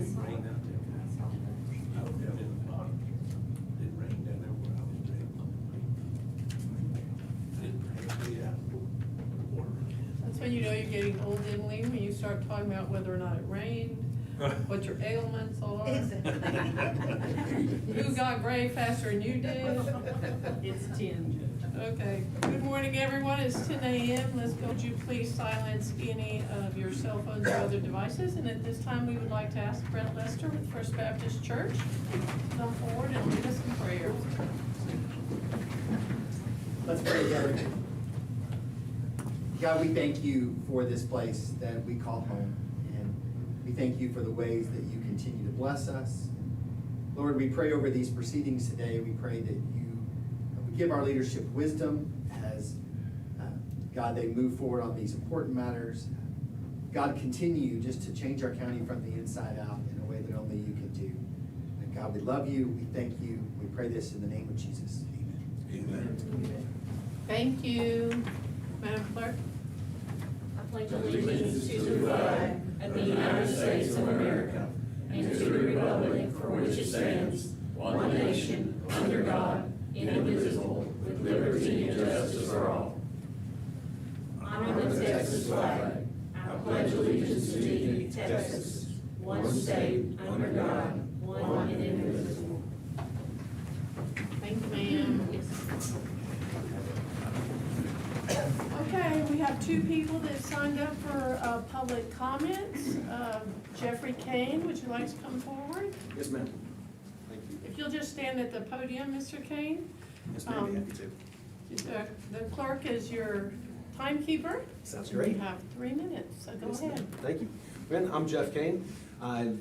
big rain out there. I was down in the bottom. It rained down there where I was doing. It rained out. Water. That's when you know you're getting old, Emily, when you start talking about whether or not it rained, what your ailments are. Who got gray faster than you did. It's 10. Okay, good morning, everyone. It's 10 a.m. Let's go. Would you please silence any of your cell phones or other devices? And at this time, we would like to ask Brent Lester with First Baptist Church to come forward and lead us in prayer. Let's pray together. God, we thank you for this place that we call home, and we thank you for the ways that you continue to bless us. Lord, we pray over these proceedings today. We pray that you would give our leadership wisdom as, God, they move forward on these important matters. God, continue just to change our county from the inside out in a way that only you can do. And God, we love you. We thank you. We pray this in the name of Jesus. Amen. Amen. Thank you. Madam Clerk? I pledge allegiance to the flag of the United States of America and to the republic for which it stands, one nation, under God, indivisible, with liberty and justice for all. Honor the Texas flag. I pledge allegiance to thee, Texas, one state, under God, one and indivisible. Thank you, ma'am. Okay, we have two people that signed up for public comments. Jeffrey Kane, would you like to come forward? Yes, ma'am. Thank you. If you'll just stand at the podium, Mr. Kane. Yes, ma'am. Be happy to. The clerk is your timekeeper. Sounds You great. have 3 minutes, so go Yes, ahead. ma'am. Thank you. Again, I'm Jeff Kane. My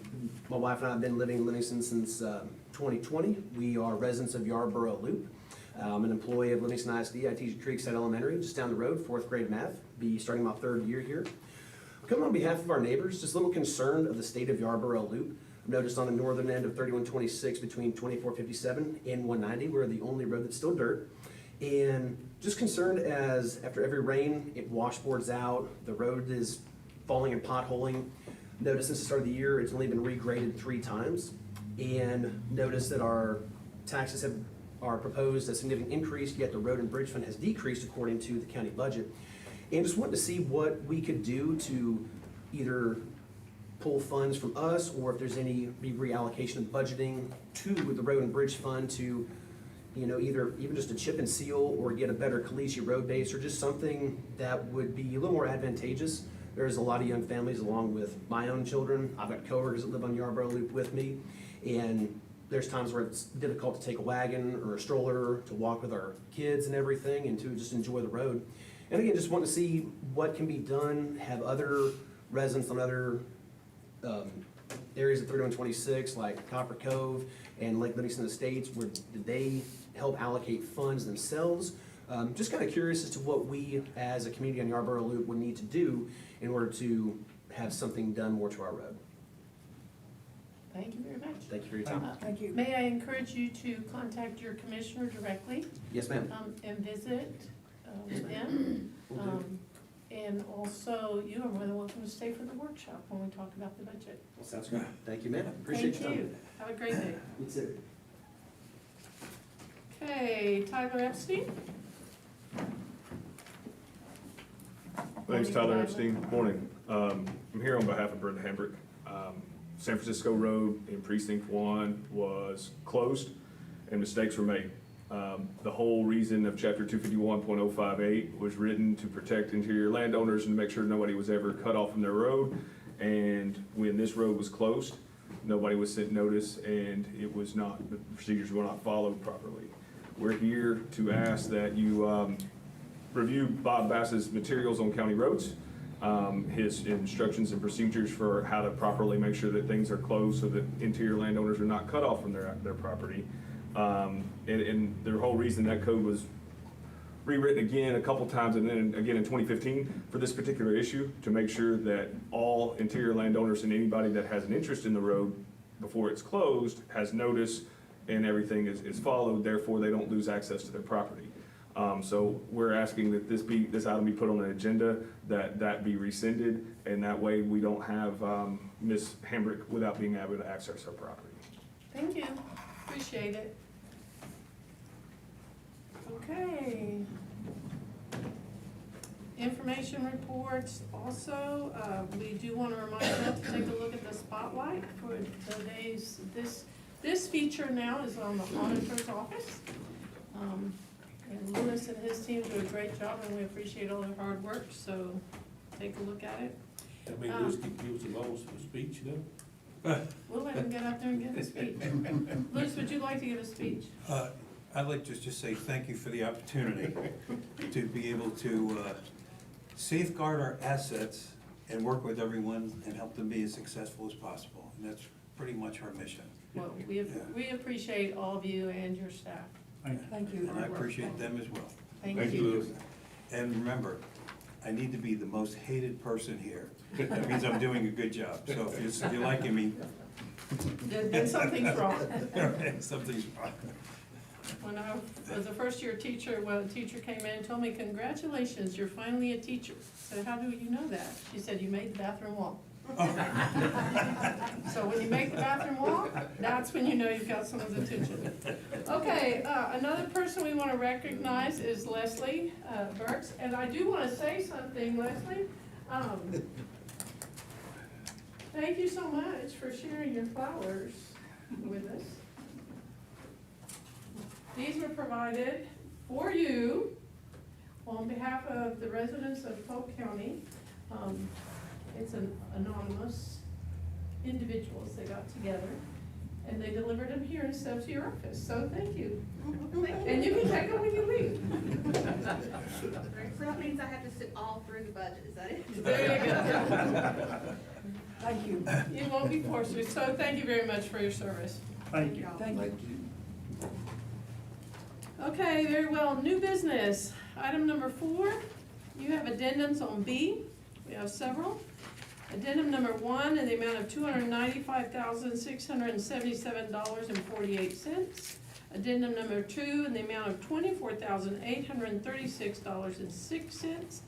wife and I have been living in Livingston since 2020. We are residents of Yarborough Loop. I'm an employee of Livingston ISD. I teach at Creekside Elementary, just down the road, 4th grade math. Be starting my 3rd year here. I'm coming on behalf of our neighbors, just a little concerned of the state of Yarborough Loop. I've noticed on the northern end of 3126 between 2457 and 190, we're the only road that's still dirt. And just concerned as after every rain, it washboards out, the road is falling and potholing. Notice since the start of the year, it's only been regraded 3 times. And notice that our taxes are proposed a significant increase, yet the road and bridge fund has decreased according to the county budget. And just wanted to see what we could do to either pull funds from us, or if there's any reallocation of budgeting to the road and bridge fund to, either even just a chip and seal or get a better Khaleesi road base, or just something that would be a little more advantageous. There's a lot of young families along with my own children. I've got coworkers that live on Yarborough Loop with me, and there's times where it's difficult to take a wagon or a stroller to walk with our kids and everything and to just enjoy the road. And again, just want to see what can be done, have other residents on other areas of 3126 like Copper Cove and Lake Livingston Estates, where did they help allocate funds themselves? Just kind of curious as to what we as a community on Yarborough Loop would need to do in order to have something done more to our road. Thank you very much. Thank you for your time. Thank you. May I encourage you to contact your commissioner directly Yes, ma'am. and visit with them? Will do. And also, you are more than welcome to stay for the workshop when we talk about the budget. Well, sounds good. Thank you, ma'am. Appreciate your Thank time. you. Have a great day. You too. Okay, Tyler Epstein. Thanks, Morning, Tyler Tyler. Epstein. Morning. I'm here on behalf of Brenda Hambrick. San Francisco Road in Precinct 1 was closed and mistakes were made. The whole reason of Chapter 251.058 was written to protect interior landowners and to make sure nobody was ever cut off from their road. And when this road was closed, nobody was sent notice and the procedures were not followed properly. We're here to ask that you review Bob Bass's materials on county roads, his instructions and procedures for how to properly make sure that things are closed so that interior landowners are not cut off from their property. And the whole reason that code was rewritten again a couple times and then again in 2015 for this particular issue to make sure that all interior landowners and anybody that has an interest in the road before it's closed has notice and everything is followed, therefore they don't lose access to their property. So we're asking that this item be put on the agenda, that be rescinded, and that way we don't have Ms. Hambrick without being able to access her property. Thank you, appreciate it. Okay. Information reports also, we do want to remind you to take a look at the spotlight for today's, this feature now is on the auditor's office. And Lewis and his team do a great job, and we appreciate all their hard work, so take a look at it. I mean, Lewis can give us a little speech, you know? We'll let him get up there and give a speech. Lewis, would you like to give a speech? I'd like to just say thank you for the opportunity to be able to safeguard our assets and work with everyone and help them be as successful as possible. And that's pretty much our mission. Well, we appreciate all of you and your staff. Thank you. And I appreciate them as well. Thank you. And remember, I need to be the most hated person here. That means I'm doing a good job. So if you're liking me. Then something's wrong. Something's wrong. When I was a first-year teacher, a teacher came in and told me, "Congratulations, you're finally a teacher." I said, "How do you know that?" She said, "You made the bathroom wall." So when you make the bathroom wall, that's when you know you've got someone's attention. Okay, another person we want to recognize is Leslie Burks, and I do want to say something, Leslie. Thank you so much for sharing your flowers with us. These were provided for you on behalf of the residents of Polk County. It's an anonymous individuals that got together, and they delivered them here instead of to your office, so thank you. And you can take them when you leave. So that means I have to sit all through the budget, is that it? There you go. Thank you. You won't be forced to, so thank you very much for your service. Thank you. Thank you. Okay, very well, new business. Item number 4, you have addendums on B. We have several. Addendum number 1 in the amount of $295,677.48. Addendum number 2 in the amount of $24,836.06.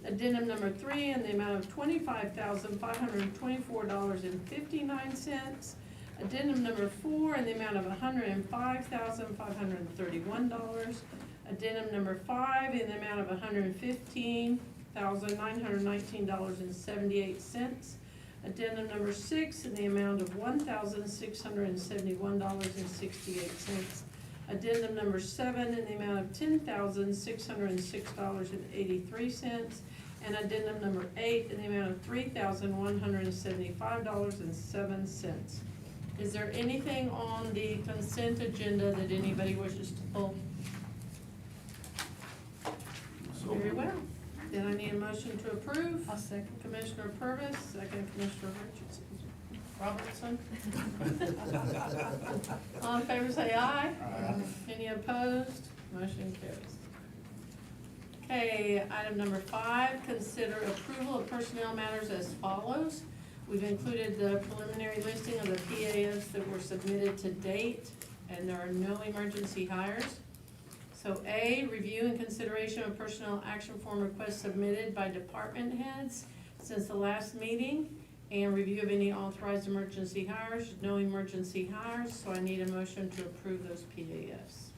Addendum number 3 in the amount of $25,524.59. Addendum number 4 in the amount of $105,531. Addendum number 5 in the amount of $115,919.78. Addendum number 6 in the amount of $1,671.68. Addendum number 7 in the amount of $10,606.83. And addendum number 8 in the amount of $3,175.07. Is there anything on the consent agenda that anybody wishes to pull? Very well. Then I need a motion to approve. I'll second. Commissioner Purvis, second Commissioner Robertson. All in favor say aye. Aye. Any opposed? Motion carries. Okay, item number 5, consider approval of personnel matters as follows. We've included the preliminary listing of the PAFs that were submitted to date, and there are no emergency hires. So A, review and consideration of personnel action form requests submitted by department heads since the last meeting, and review of any authorized emergency hires. No emergency hires, so I need a motion to approve those PAFs.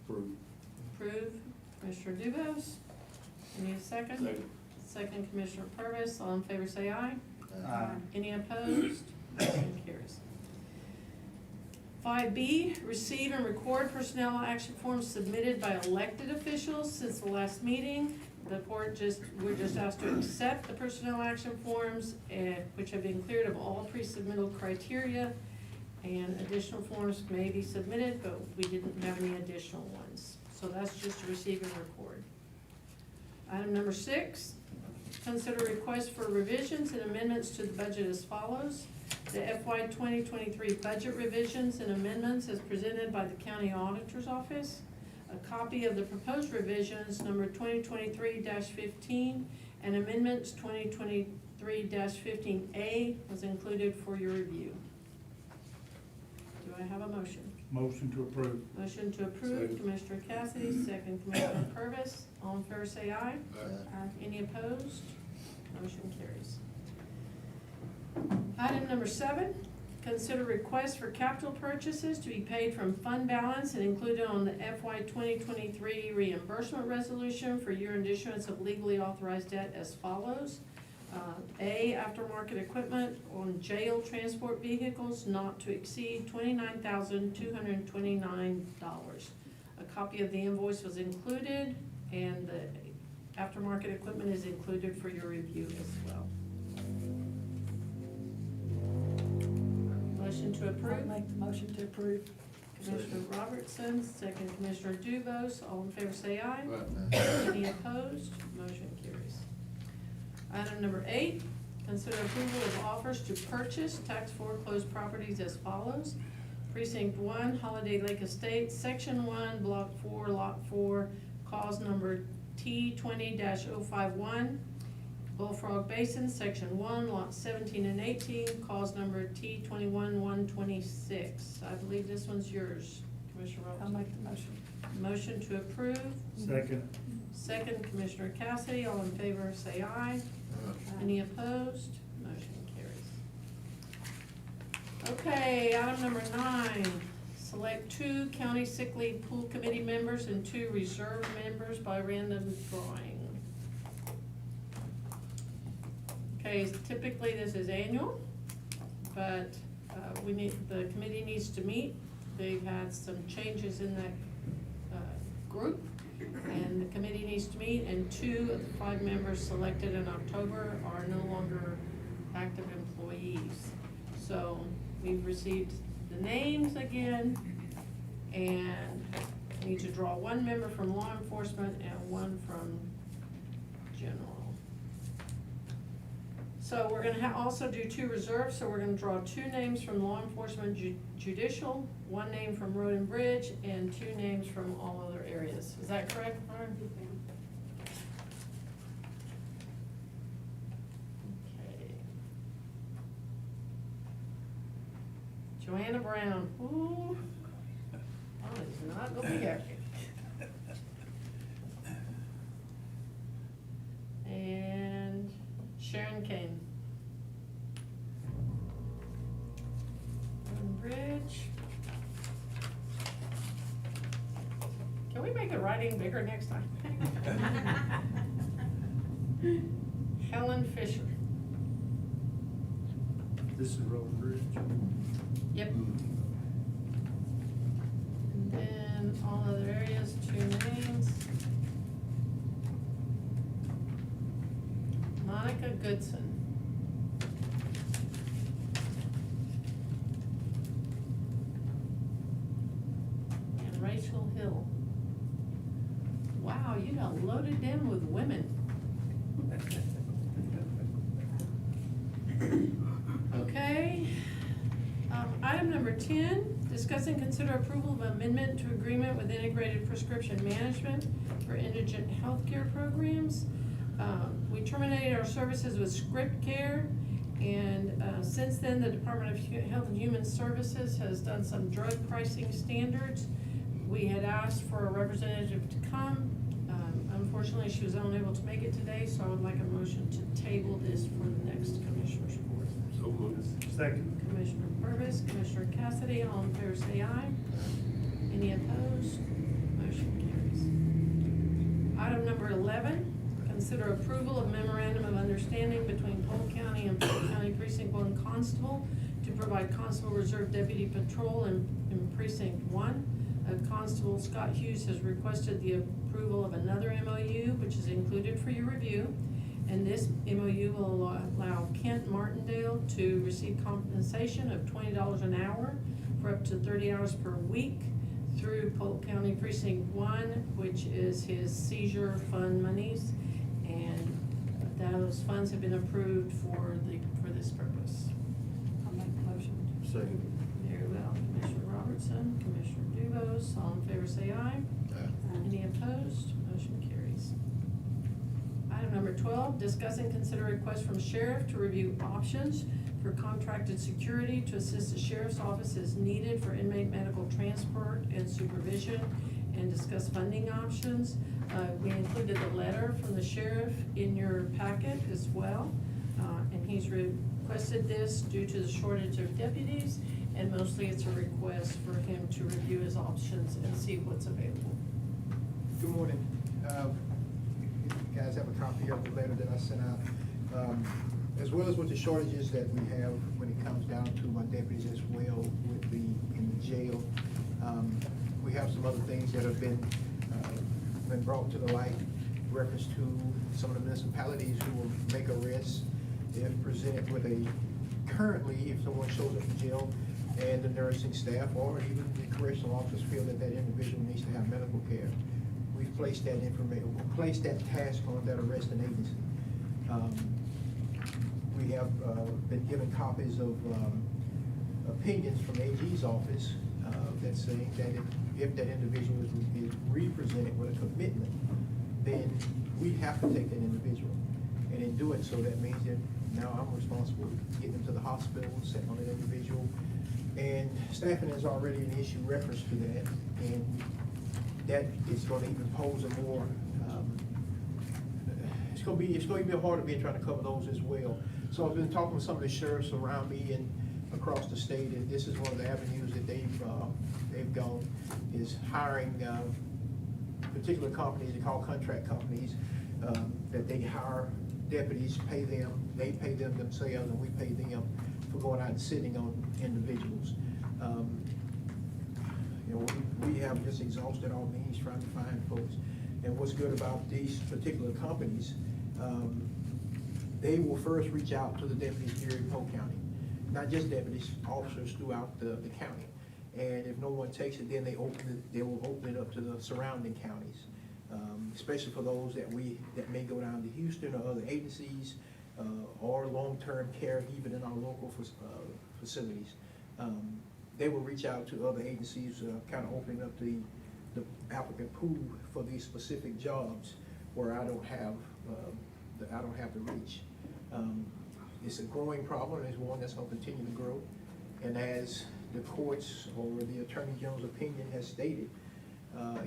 Approve. Commissioner Dubus. I need a second. Second Commissioner Purvis. All in favor say aye. Aye. Any opposed? Motion carries. 5B, receive and record personnel action forms submitted by elected officials since the last meeting. We're just asked to accept the personnel action forms, which have been cleared of all pre-submittal criteria, and additional forms may be submitted, but we didn't have any additional ones. So that's just to receive and record. Item number 6, consider requests for revisions and amendments to the budget as follows. The FY 2023 budget revisions and amendments as presented by the County Auditor's Office. A copy of the proposed revisions, number 2023-15, and amendments 2023-15A was included for your review. Do I have a motion? Motion to approve. Motion to approve, Commissioner Cassidy, second Commissioner Purvis. All in favor say aye. Any opposed? Motion carries. Item number 7, consider request for capital purchases to be paid from fund balance and included on the FY 2023 reimbursement resolution for year-end issuance of legally authorized debt as follows. A, aftermarket equipment on jail transport vehicles not to exceed $29,229. A copy of the invoice was included, and the aftermarket equipment is included for your review as well. Motion to approve? Make the motion to approve. Commissioner Robertson, second Commissioner Dubose. All in favor say aye. Any opposed? Motion carries. Item number 8, consider approval of offers to purchase tax foreclosed properties as follows. Precinct 1, Holiday Lake Estates, Section 1, Block 4, Lot 4, cause number T20-051. Bullfrog Basin, Section 1, Lots 17 and 18, cause number T21-126. I believe this one's yours, Commissioner I'll Robertson. make the motion. Motion to approve. Second. Second, Commissioner Cassidy. All in favor say aye. Any opposed? Motion carries. Okay, item number 9, select 2 county sick leave pool committee members and 2 reserve members by random drawing. Okay, typically this is annual, but the committee needs to meet. They've had some changes in that group, and the committee needs to meet, and 2 of the 5 members selected in October are no longer active employees. So we've received the names again, and we need to draw 1 member from law enforcement and 1 from general. So we're gonna also do 2 reserves, so we're gonna draw 2 names from law enforcement judicial, 1 name from road and bridge, and 2 names from all other areas. Is that correct, Lauren? Okay. Joanna Brown, ooh, that is not gonna be happy. And Sharon Kane. Road and Bridge. Can we make the writing bigger next time? Helen Fisher. This is Road and Bridge. Yep. And then all other areas, 2 names. Monica Goodson. And Rachel Hill. Wow, you got loaded in with women. Okay. Item number 10, discuss and consider approval of amendment to agreement with Integrated Prescription Management for indigent healthcare programs. We terminated our services with Script Care, and since then, the Department of Health and Human Services has done some drug pricing standards. We had asked for a representative to come. Unfortunately, she was unable to make it today, so I would like a motion to table this for the next Commissioner's Court. So moved. Second. Commissioner Purvis, Commissioner Cassidy, all in favor say aye. Any opposed? Motion carries. Item number 11, consider approval of memorandum of understanding between Polk County and Polk County Precinct 1 Constable to provide Constable Reserve Deputy Patrol in Precinct 1. Constable Scott Hughes has requested the approval of another MOU, which is included for your review. And this MOU will allow Kent Martindale to receive compensation of $20 an hour for up to 30 hours per week through Polk County Precinct 1, which is his seizure fund monies. And those funds have been approved for this purpose. I'll make the motion. Second. Very well. Commissioner Robertson, Commissioner Dubose, all in favor say aye. Any opposed? Motion carries. Item number 12, discuss and consider request from sheriff to review options for contracted security to assist the sheriff's office as needed for inmate medical transport and supervision, and discuss funding options. We included the letter from the sheriff in your packet as well. And he's requested this due to the shortage of deputies, and mostly it's a request for him to review his options and see what's available. Good morning. You guys have a copy of the letter that I sent out, as well as with the shortages that we have when it comes down to my deputies as well in the jail. We have some other things that have been brought to the light, reference to some of the municipalities who will make arrests if presented with currently, if someone shows up in jail and the nursing staff or even the correctional officers feel that that individual needs to have medical care, we've placed that task on that arresting agency. We have been given copies of opinions from AG's office that's saying that if that individual is represented with a commitment, then we have to take that individual. And in doing so, that means that now I'm responsible to get them to the hospital, set on that individual. And staffing is already an issue reference to that. And that is going to even pose a more, it's going to be harder being trying to cover those as well. So I've been talking with some of the sheriffs around me and across the state, and this is one of the avenues that they've gone, is hiring particular companies, they call contract companies, that they hire deputies, pay them, they pay them themselves, and we pay them for going out and sitting on individuals. You know, we have just exhausted our means trying to find folks. And what's good about these particular companies, they will first reach out to the deputies here in Polk County. Not just deputies, officers throughout the county. And if no one takes it, then they will open it up to the surrounding counties. Especially for those that may go down to Houston or other agencies, or long-term care, even in our local facilities. They will reach out to other agencies, kind of opening up the applicant pool for these specific jobs where I don't have the reach. It's a growing problem, and it's one that's going to continue to grow. And as the courts or the Attorney General's opinion has stated,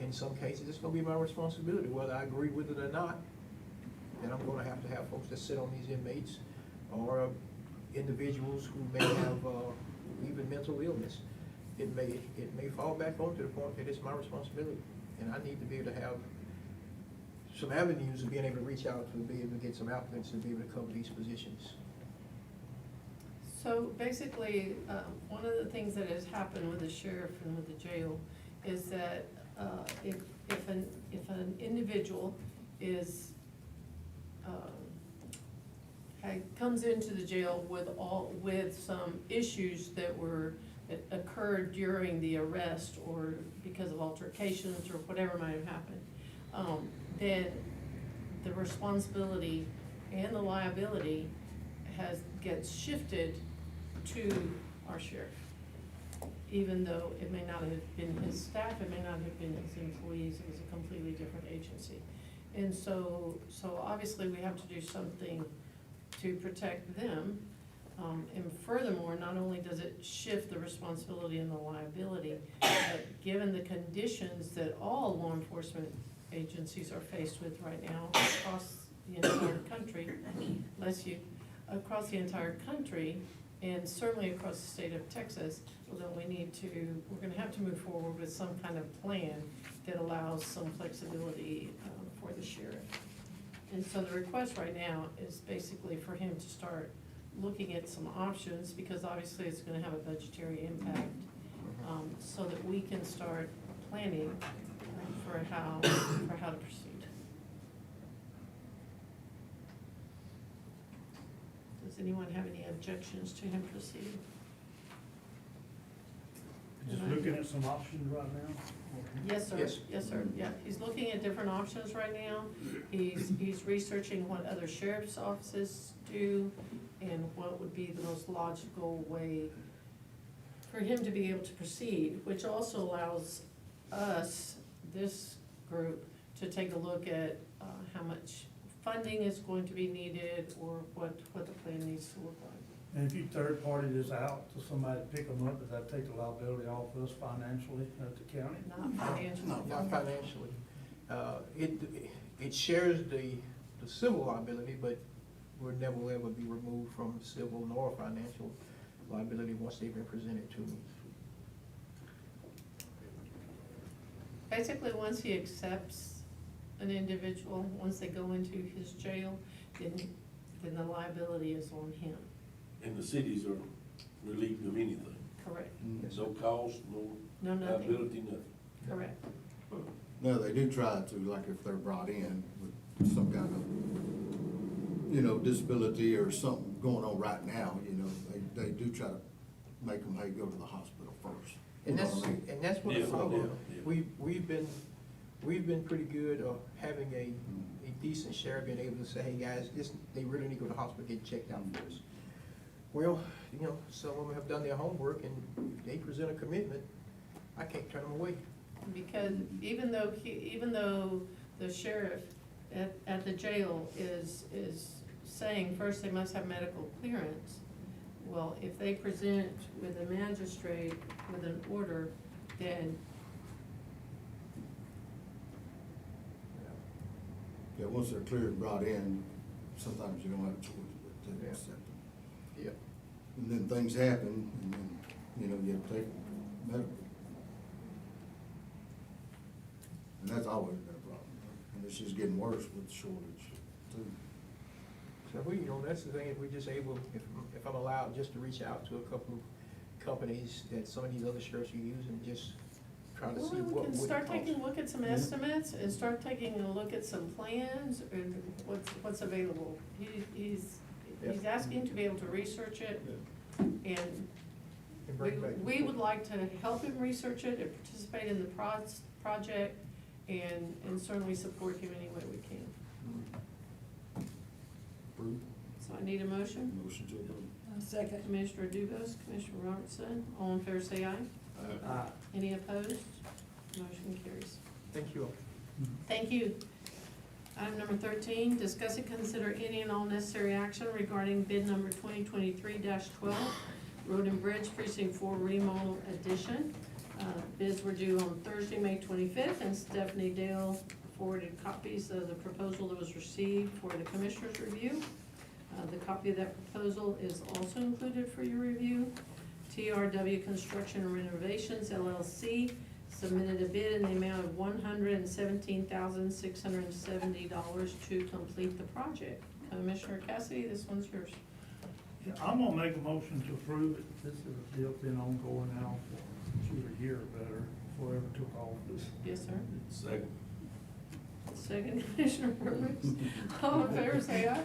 in some cases, it's going to be my responsibility, whether I agree with it or not, that I'm going to have folks that sit on these inmates or individuals who may have even mental illness. It may fall back on to the point that it's my responsibility, and I need to be able to have some avenues of being able to reach out to be able to get some applicants to be able to cover these positions. So basically, one of the things that has happened with the sheriff and with the jail is that if an individual is comes into the jail with some issues that occurred during the arrest or because of altercations or whatever might have happened, then the responsibility and the liability gets shifted to our sheriff. Even though it may not have been his staff, it may not have been his employees, it was a completely different agency. And so obviously we have to do something to protect them. And furthermore, not only does it shift the responsibility and the liability, but given the conditions that all law enforcement agencies are faced with right now across the entire country, across the entire country, and certainly across the state of Texas, well, then we're gonna have to move forward with some kind of plan that allows some flexibility for the sheriff. And so the request right now is basically for him to start looking at some options, because obviously it's gonna have a budgetary impact, so that we can start planning for how to proceed. Does anyone have any objections to him proceeding? Just looking at some options right now. Yes, sir. Yes. Yes, sir. Yeah, he's looking at different options right now. He's researching what other sheriff's offices do and what would be the most logical way for him to be able to proceed, which also allows us, this group, to take a look at how much funding is going to be needed or what the plan needs to look like. And if you third party this out to somebody to pick them up, does that take the liability off us financially at the county? Not financially. Not financially. It shares the civil liability, but will never ever be removed from civil nor financial liability once they've been presented to me. Basically, once he accepts an individual, once they go into his jail, then the liability is on him. And the cities are relieved of anything, Correct. no cost, No, nothing. liability, nothing. Correct. No, they do try to, like if they're brought in with some kind of, disability or something going on right now, they do try to make them, hey, go to the hospital first. And You know that's, what I mean? and that's what Yeah, the problem, yeah. we've been pretty good of having a decent share, being able to say, hey, guys, they really need to go to the hospital, get checked out first. Well, some of them have done their homework and they present a commitment, I can't turn them away. Because even though the sheriff at the jail is saying first they must have medical clearance, well, if they present with a magistrate with an order, then Yeah, once they're cleared and brought in, sometimes you don't have a choice but to Yeah. accept them. Yep. And then things happen, and then, you have to take medical. And that's always been a problem, and it's just getting worse with the shortage, too. So that's the thing, if we're just able, if I'm allowed just to reach out to a couple of companies that some of these other sheriffs are using, just trying to see well, we what can would it start cost. taking a look at some estimates and start taking a look at some plans and what's available. He's Yep. asking to be able to research it, and And bring it back to the we board. would like to help him research it and participate in the project and certainly support him any way we can. Approve. So I need a motion. Motion to approve. Second. Commissioner Dugas, Commissioner Robertson, all in favor say aye. Any opposed? Motion carries. Thank you all. Thank you. Item number 13, discuss and consider any and all necessary action regarding bid number 2023-12, Road and Bridge Precinct 4 Remodel Addition. Bids were due on Thursday, May 25th, and Stephanie Dale forwarded copies of the proposal that was received for the Commissioner's review. The copy of that proposal is also included for your review. TRW Construction and Renovations LLC submitted a bid in the amount of $117,670 to complete the project. Commissioner Cassidy, this one's yours. Yeah, I'm gonna make a motion to approve it. This is a deal been ongoing now for a year or better, before I ever took office. Yes, sir. Second. Second, Commissioner Brooks. All in favor, say aye.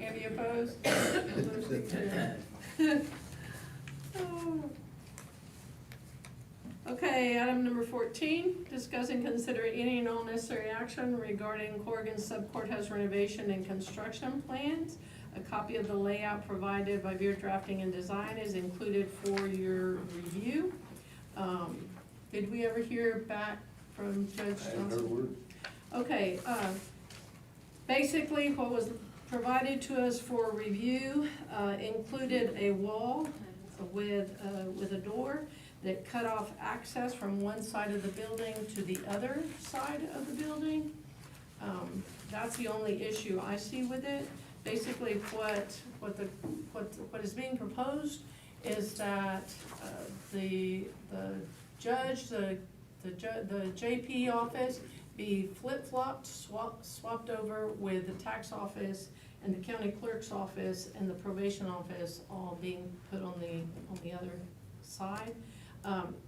Any opposed? Motion carries. Oh. Okay, item number 14, discuss and consider any and all necessary action regarding Corrigan Sub-Courthouse renovation and construction plans. A copy of the layout provided by Beard Drafting and Design is included for your review. Did we ever hear back from Judge I haven't heard a Johnson? word. Okay, basically what was provided to us for review, included a wall with a door that cut off access from one side of the building to the other side of the building. That's the only issue I see with it. Basically, what is being proposed is that, the judge, the JP office be flip-flopped, swapped over with the tax office and the county clerk's office and the probation office all being put on the other side.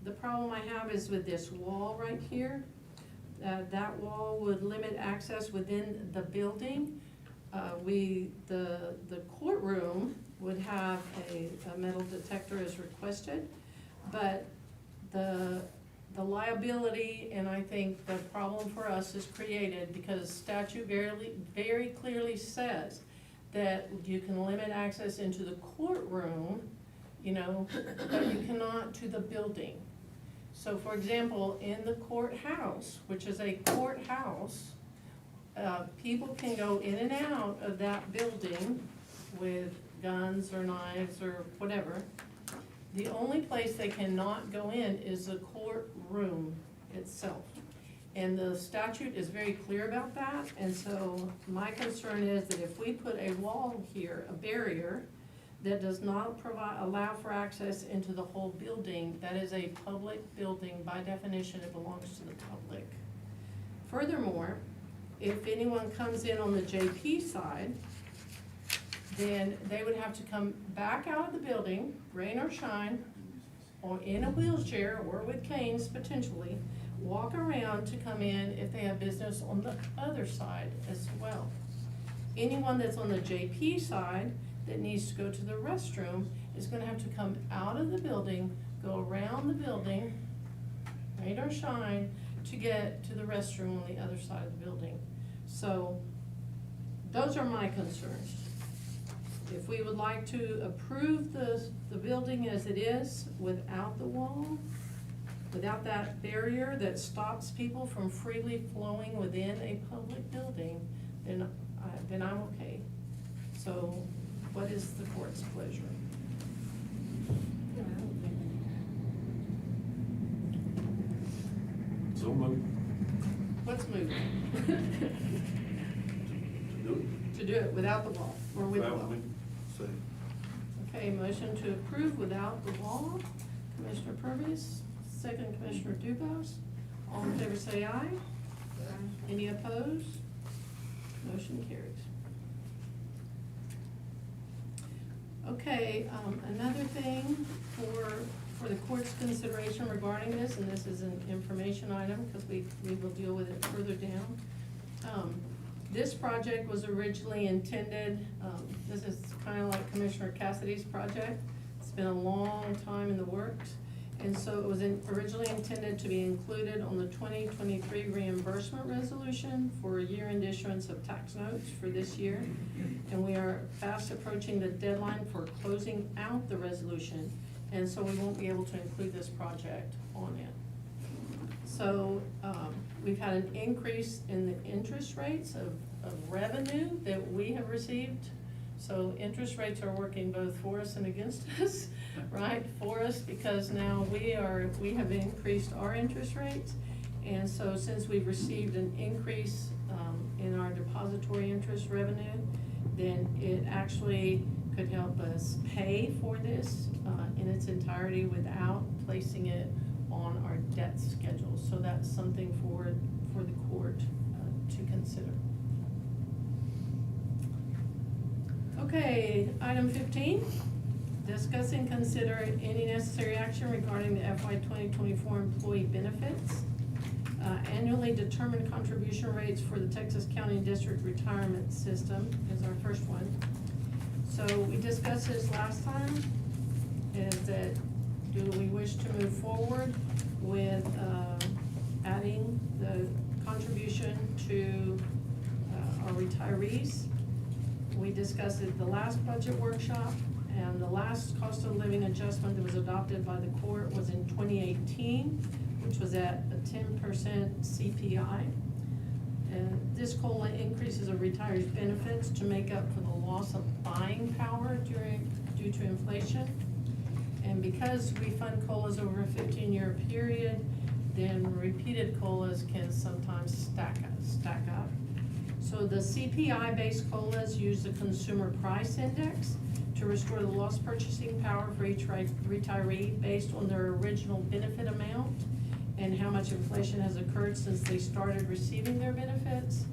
The problem I have is with this wall right here. That wall would limit access within the building. The courtroom would have a metal detector as requested, but the liability, and I think the problem for us is created because statute very clearly says that you can limit access into the courtroom, but you cannot to the building. So for example, in the courthouse, which is a courthouse, people can go in and out of that building with guns or knives or whatever. The only place they cannot go in is the courtroom itself. And the statute is very clear about that, and so my concern is that if we put a wall here, a barrier, that does not allow for access into the whole building, that is a public building, by definition, it belongs to the public. Furthermore, if anyone comes in on the JP side, then they would have to come back out of the building, rain or shine, or in a wheelchair or with canes potentially, walk around to come in if they have business on the other side as well. Anyone that's on the JP side that needs to go to the restroom is gonna have to come out of the building, go around the building, rain or shine, to get to the restroom on the other side of the building. So, those are my concerns. If we would like to approve the building as it is, without the wall, without that barrier that stops people from freely flowing within a public building, then I'm okay. So, what is the court's pleasure? So moved. What's moving? To do it. To do it without the wall, or with the wall? Say. Okay, motion to approve without the wall. Commissioner Purvis, second Commissioner Dubus. All in favor say aye. Any opposed? Motion carries. Okay, another thing for the court's consideration regarding this, and this is an information item, because we will deal with it further down. This project was originally intended, this is kind of like Commissioner Cassidy's project. It's been a long time in the works. And so it was originally intended to be included on the 2023 reimbursement resolution for year-end issuance of tax notes for this year. And we are fast approaching the deadline for closing out the resolution. And so we won't be able to include this project on it. So, we've had an increase in the interest rates of revenue that we have received. So interest rates are working both for us and against us, right? For us, because now we have increased our interest rates. And so since we've received an increase in our depository interest revenue, then it actually could help us pay for this in its entirety without placing it on our debt schedule. So that's something for the court to consider. Okay, item 15, discuss and consider any necessary action regarding the FY 2024 employee benefits. Annually determined contribution rates for the Texas County District Retirement System is our first one. So we discussed this last time, is that do we wish to move forward with adding the contribution to our retirees? We discussed it the last budget workshop, and the last cost of living adjustment that was adopted by the court was in 2018, which was at a 10% CPI. And this COLA increases a retiree's benefits to make up for the loss of buying power due to inflation. And because we fund COLAs over a 15-year period, then repeated COLAs can sometimes stack up. So the CPI-based COLAs use the Consumer Price Index to restore the lost purchasing power for each retiree based on their original benefit amount and how much inflation has occurred since they started receiving their benefits.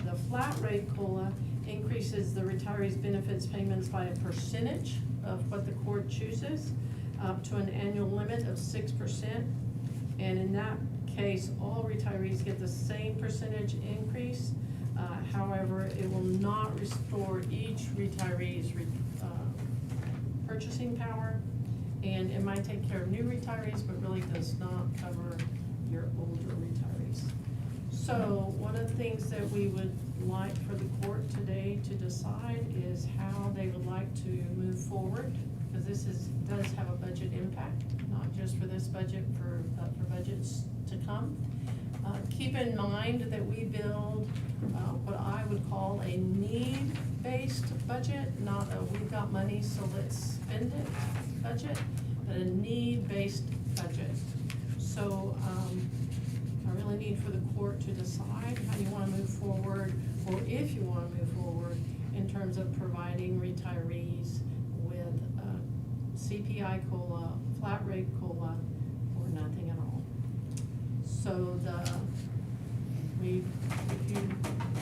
The flat rate COLA increases the retiree's benefits payments by a percentage of what the court chooses, up to an annual limit of 6%. And in that case, all retirees get the same percentage increase. However, it will not restore each retiree's purchasing power, and it might take care of new retirees, but really does not cover your older retirees. So one of the things that we would like for the court today to decide is how they would like to move forward, because this does have a budget impact, not just for this budget, but for budgets to come. Keep in mind that we build what I would call a need-based budget, not a we've got money so let's spend it budget, but a need-based budget. So I really need for the court to decide how you want to move forward, or if you want to move forward in terms of providing retirees with CPI COLA, flat rate COLA, or nothing at all. So if you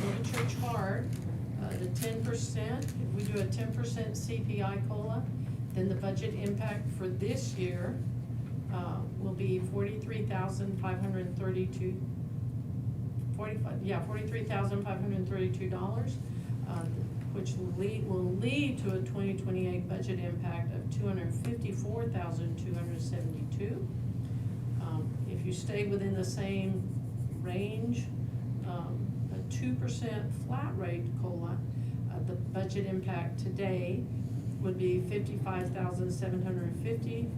go to church hard, the 10%, if we do a 10% CPI COLA, then the budget impact for this year will be $43,532, which will lead to a 2028 budget impact of $254,272. If you stay within the same range, a 2% flat rate COLA, the budget impact today would be $55,750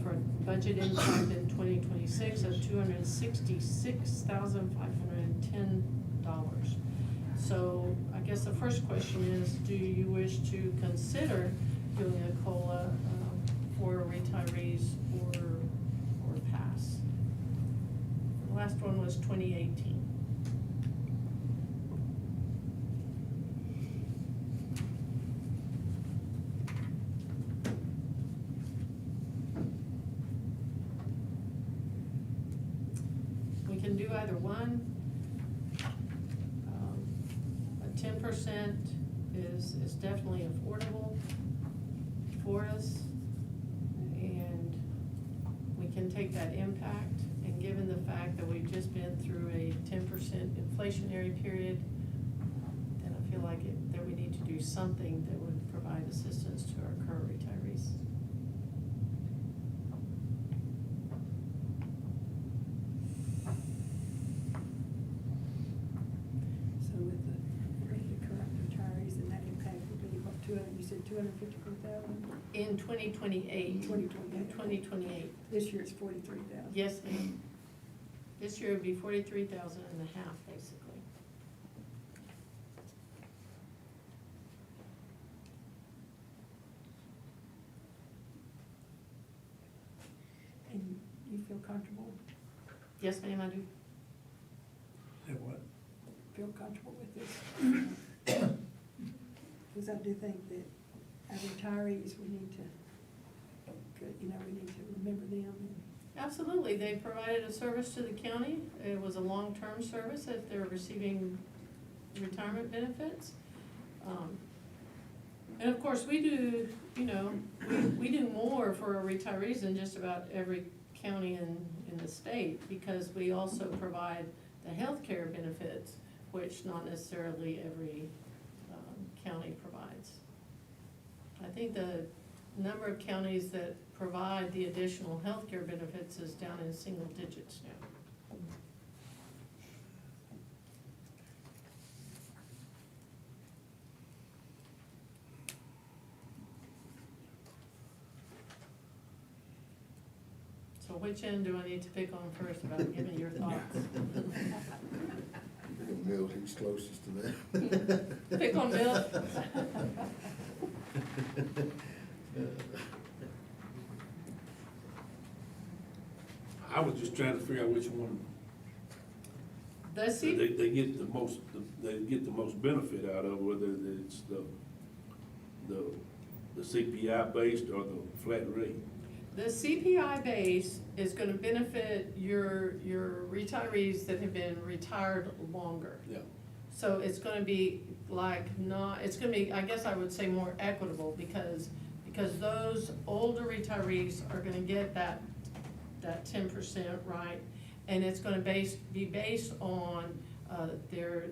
for a budget impact in 2026 of $266,510. So I guess the first question is, do you wish to consider doing a COLA for retirees or pass? The last one was 2018. We can do either one. A 10% is definitely affordable for us, and we can take that impact, and given the fact that we've just been through a 10% inflationary period, then I feel like that we need to do something that would provide assistance to our current retirees. So with the current retirees, and that impact would be what, you said 254,000? In 2028. 2028. 2028. This year it's 43,000. Yes, ma'am. This year would be 43,000 and a half, basically. And you feel comfortable, Yes, ma'am, I do. feel comfortable with this? Because I do think that our retirees, we need to remember them. Absolutely. They provided a service to the county. It was a long-term service if they're receiving retirement benefits. And of course, we do, we do more for our retirees than just about every county in the state, because we also provide the health care benefits, which not necessarily every county provides. I think the number of counties that provide the additional health care benefits is down in single digits now. So which end do I need to pick on first about giving your thoughts? Bill, he's closest to that. Pick on Bill? I was just trying to figure out which one The they get the most, benefit out of, whether it's the CPI based or the flat rate. The CPI base is gonna benefit your retirees that have been retired longer. Yeah. So it's gonna be it's gonna be, I guess I would say, more equitable, because those older retirees are gonna get that 10%, right? And it's gonna be based on their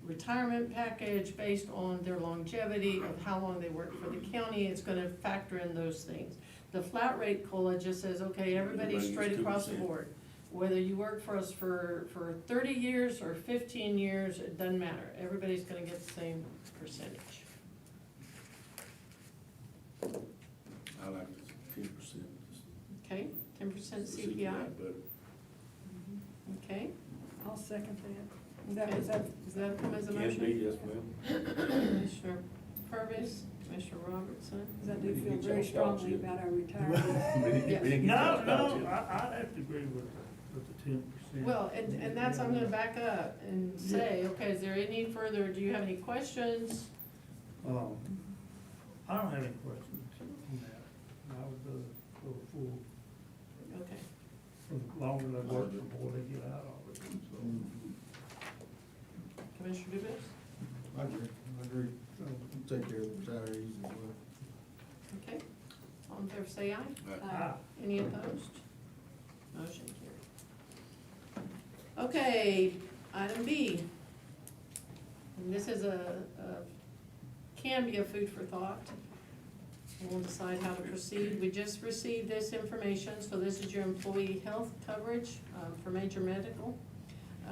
retirement package, based on their longevity of how long they worked for the county. It's gonna factor in those things. The flat rate COLA just says, okay, everybody Everybody straight gets across the 2%. board. Whether you work for us for 30 years or 15 years, it doesn't matter. Everybody's gonna get the same percentage. I like 10%. Okay, 10% CPI. But Okay, I'll second that. okay, does that come as a Can be, motion? yes, ma'am. Commissioner Purvis, Commissioner Robertson. Because I do feel Get very y'all strongly started. about our retirees. We didn't get y'all No, started no, yet. I'd have to agree with the 10%. Well, and that's, I'm gonna back up and say, okay, is there any further, do you have any questions? I don't have any questions on that. I would go full, Okay, for the longer they work, the more they get out of it, so. Commissioner Dubus? I agree. Take care of the retirees as well. Okay, all in favor say aye. Ah, Any opposed? Motion carried. Okay, item B. And this is can be a food for thought. We'll decide how to proceed. We just received this information, so this is your employee health coverage for major medical.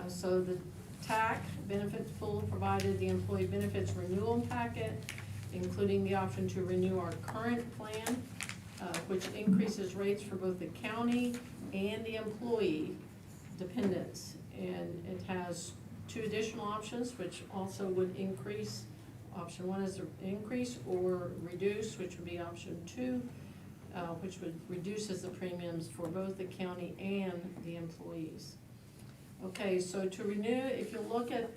So the TAC benefits pool provided the employee benefits renewal packet, including the option to renew our current plan, which increases rates for both the county and the employee dependents. And it has two additional options, which also would increase. Option one is increase or reduce, which would be option two, which would reduces the premiums for both the county and the employees. Okay, so to renew, if you look at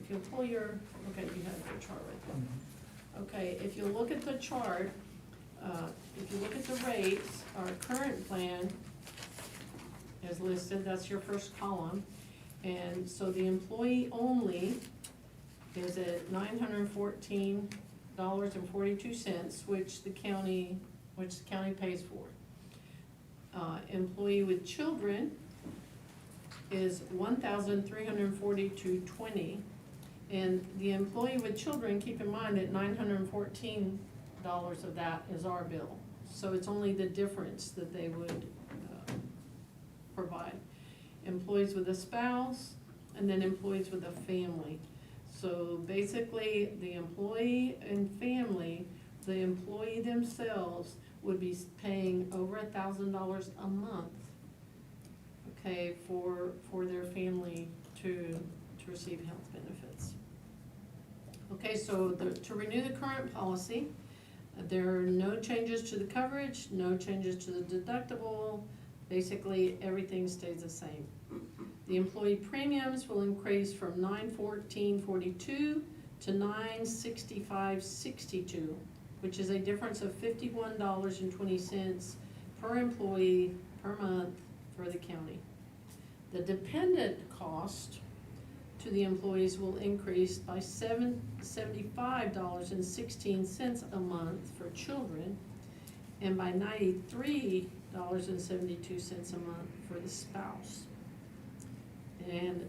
if you pull your, okay, you have your chart right there. Okay, if you look at the chart, if you look at the rates, our current plan is listed, that's your first column. And so the employee only is at $914.42, which the county pays for. Employee with children is $1,342.20. And the employee with children, keep in mind that $914 of that is our bill. So it's only the difference that they would provide. Employees with a spouse, and then employees with a family. So basically, the employee and family, the employee themselves would be paying over $1,000 a month, okay, for their family to receive health benefits. Okay, so to renew the current policy, there are no changes to the coverage, no changes to the deductible. Basically, everything stays the same. The employee premiums will increase from $914.42 to $965.62, which is a difference of $51.20 per employee per month for the county. The dependent cost to the employees will increase by $75.16 a month for children, and by $93.72 a month for the spouse, and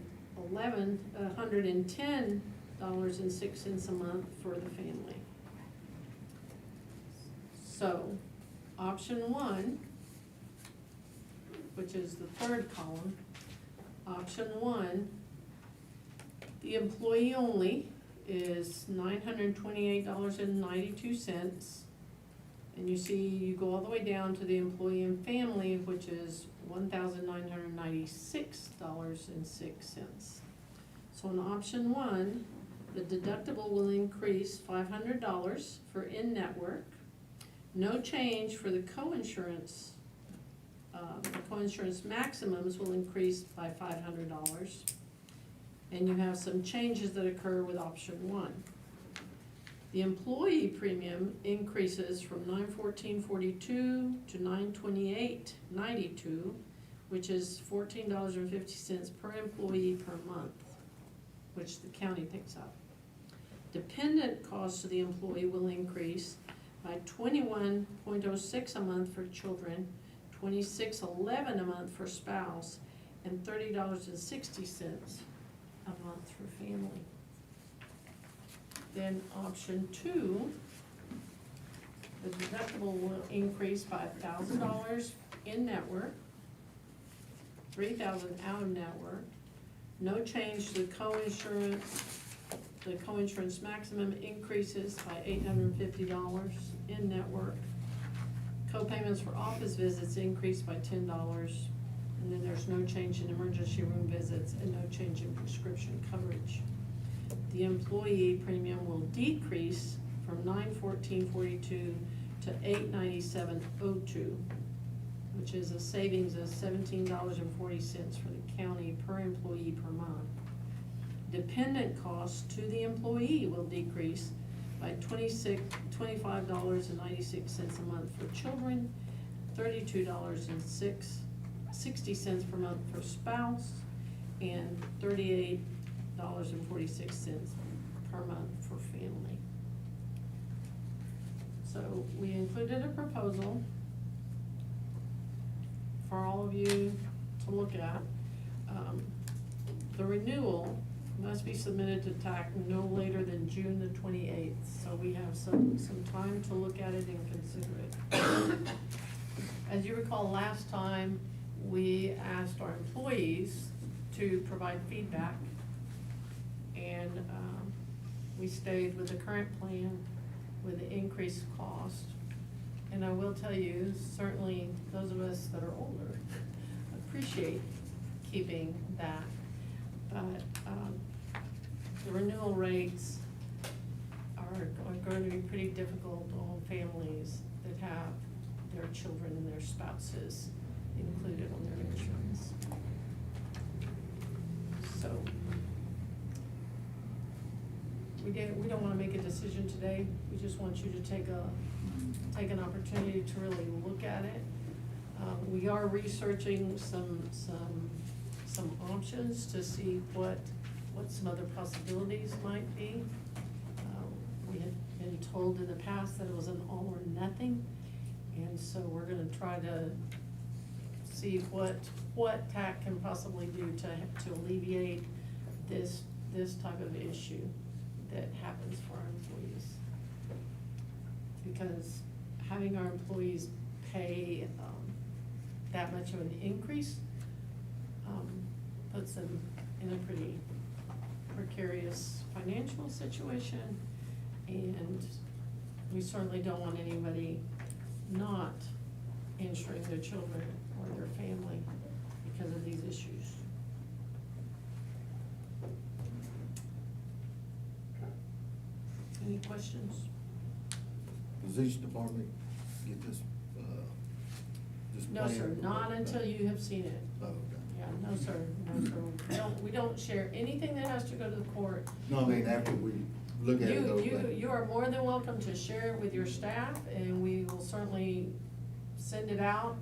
$110.06 a month for the family. So, option one, which is the third column, option one, the employee only is $928.92. And you see, you go all the way down to the employee and family, which is $1,996.06. So in option one, the deductible will increase $500 for in-network. No change for the co-insurance. The co-insurance maximums will increase by $500. And you have some changes that occur with option one. The employee premium increases from $914.42 to $928.92, which is $14.50 per employee per month, which the county picks up. Dependent costs to the employee will increase by $21.06 a month for children, $26.11 a month for spouse, and $30.60 a month for family. Then option two, the deductible will increase by $1,000 in network, $3,000 out of network. No change to the co-insurance. The co-insurance maximum increases by $850 in network. Co-payments for office visits increase by $10. And then there's no change in emergency room visits and no change in prescription coverage. The employee premium will decrease from $914.42 to $897.02, which is a savings of $17.40 for the county per employee per month. Dependent costs to the employee will decrease by $25.96 a month for children, $32.60 per month for spouse, and $38.46 per month for family. So we included a proposal for all of you to look at. The renewal must be submitted to TAC no later than June the 28th, so we have some time to look at it and consider it. As you recall, last time, we asked our employees to provide feedback, and we stayed with the current plan with the increased cost. And I will tell you, certainly those of us that are older appreciate keeping that. But the renewal rates are going to be pretty difficult on families that have their children and their spouses included on their insurance. So we don't want to make a decision today. We just want you to take an opportunity to really look at it. We are researching some options to see what some other possibilities might be. We had been told in the past that it was an all or nothing, and so we're gonna try to see what TAC can possibly do to alleviate this type of issue that happens for our employees. Because having our employees pay that much of an increase puts them in a pretty precarious financial situation, and we certainly don't want anybody not insuring their children or their family because of these issues. Any questions? Does each department get this, this No, plan? sir, not until you have seen it. Oh, okay. Yeah, no, sir, no, sir. We don't share anything that has to go to the court. No, I mean, after we look at it though. You are more than welcome to share it with your staff, and we will certainly send it out,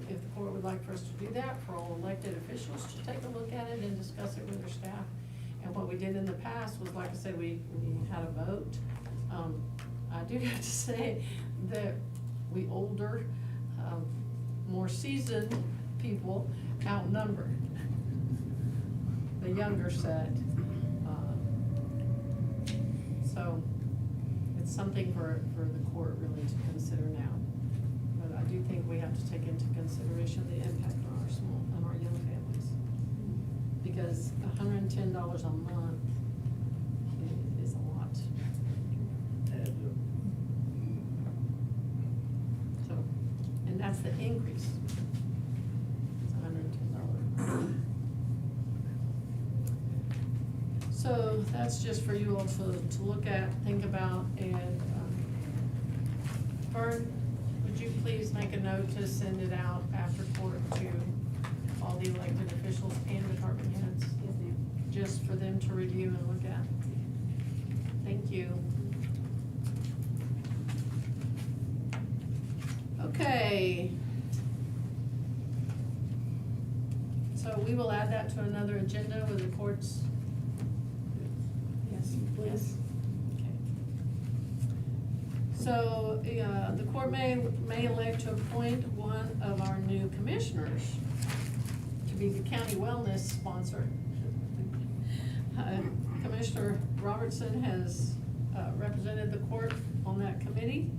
if the court would like for us to do that, for all elected officials to take a look at it and discuss it with their staff. And what we did in the past was, like I said, we had a vote. I do have to say that we older, more seasoned people outnumbered the younger set. So it's something for the court really to consider now. But I do think we have to take into consideration the impact on our young families. Because $110 a month is a lot. So, and that's the increase. It's $110. So that's just for you all to look at, think about, and Vern, would you please make a note to send it out after court to all the elected officials and department heads, just for them to review and look at? Thank you. Okay. So we will add that to another agenda with the courts. Yes, please. Okay. So, the court may elect to appoint one of our new commissioners to be the county wellness sponsor. Commissioner Robertson has represented the court on that committee.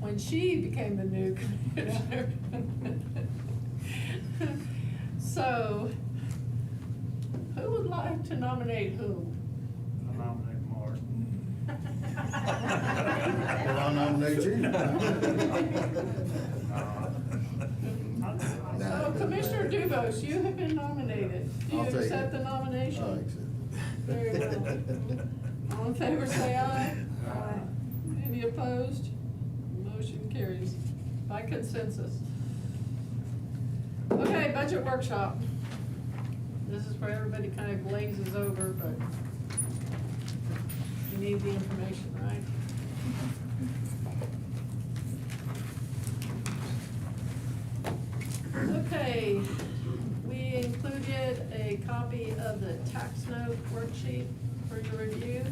When she became the new commissioner. So, who would like to nominate whom? I nominate Mark. Well, I'll nominate you. No, So Dubose, you have been nominated. Do you I'll take accept it. the nomination? I accept Very well. All in favor, say aye. Aye. Any opposed? Motion carries by consensus. Okay, budget workshop. This is where everybody kind of glazes over, but you need the information, right? Okay, we included a copy of the tax note worksheet for your review.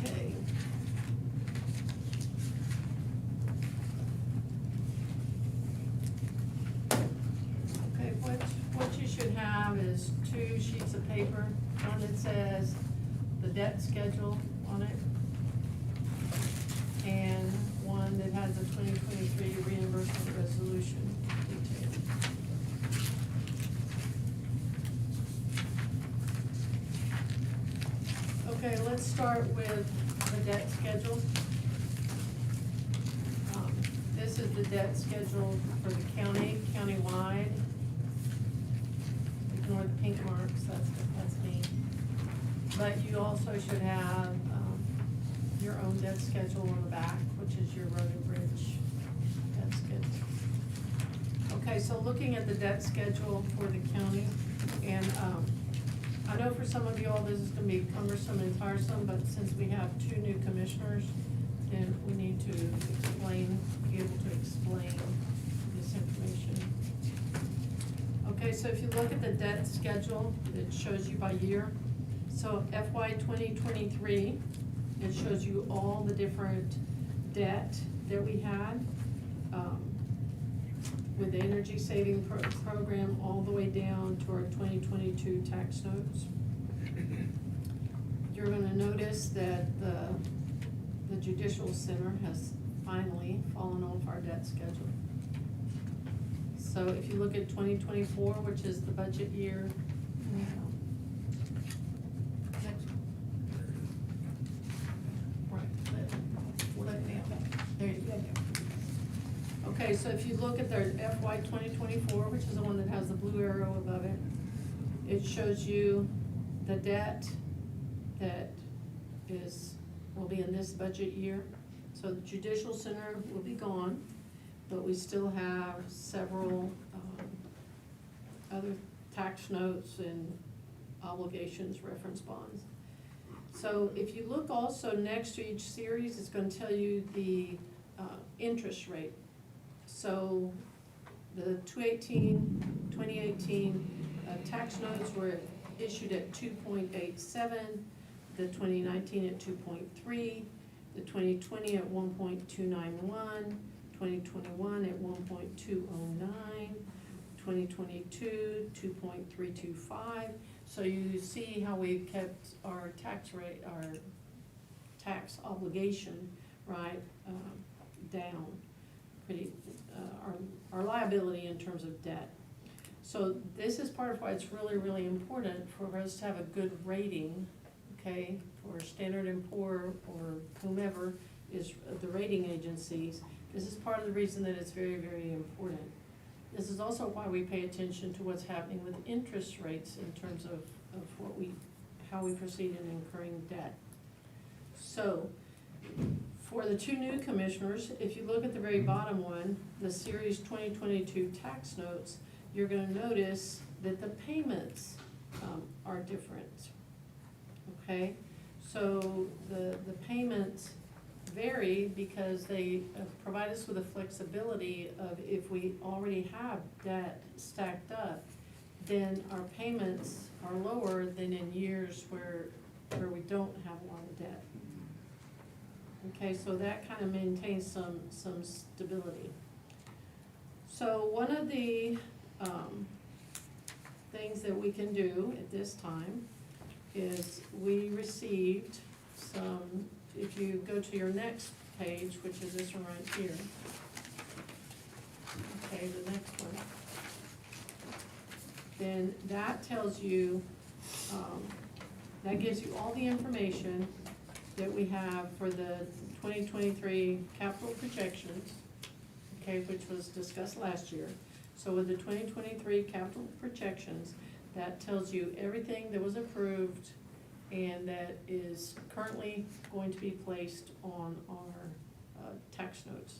Okay. Okay, what you should have is 2 sheets of paper, one that says the debt schedule on it, and one that has the 2023 reimbursement resolution detailed. Okay, let's start with the debt schedule. This is the debt schedule for the county, countywide. Ignore the pink marks, that's me. But you also should have, your own debt schedule on the back, which is your road and bridge debt schedule. Okay, so looking at the debt schedule for the county, and, I know for some of you all this is gonna be cumbersome and tiresome, but since we have 2 new commissioners, then we need to be able to explain this information. Okay, so if you look at the debt schedule, it shows you by year. So FY 2023, it shows you all the different debt that we had, with the energy saving program all the way down to our 2022 tax notes. You're gonna notice that the judicial center has finally fallen off our debt schedule. So if you look at 2024, which is the budget year, next. Right, there you go. Okay, so if you look at their FY 2024, which is the one that has the blue arrow above it, it shows you the debt that will be in this budget year. So the judicial center will be gone, but we still have several, other tax notes and obligations, reference bonds. So if you look also next to each series, it's gonna tell you the, interest rate. So the 2018 tax notes were issued at 2.87, the 2019 at 2.3, the 2020 at 1.291, 2021 at 1.209, 2022 2.325. So you see how we've kept our tax rate, our tax obligation, right, down pretty, our liability in terms of debt. So this is part of why it's really, really important for us to have a good rating, okay, for Standard & Poor or whomever is the rating agencies. This is part of the reason that it's very, very important. This is also why we pay attention to what's happening with interest rates in terms of how we proceed in incurring debt. So, for the 2 new commissioners, if you look at the very bottom one, the Series 2022 tax notes, you're gonna notice that the payments are different, okay? So the payments vary because they provide us with a flexibility of if we already have debt stacked up, then our payments are lower than in years where we don't have a lot of debt. Okay, so that kind of maintains some stability. So one of the things that we can do at this time is we received some, if you go to your next page, which is this one right here. Okay, the next one. Then that tells you That gives you all the information that we have for the 2023 capital projections, okay, which was discussed last year. So with the 2023 capital projections, that tells you everything that was approved and that is currently going to be placed on our tax notes.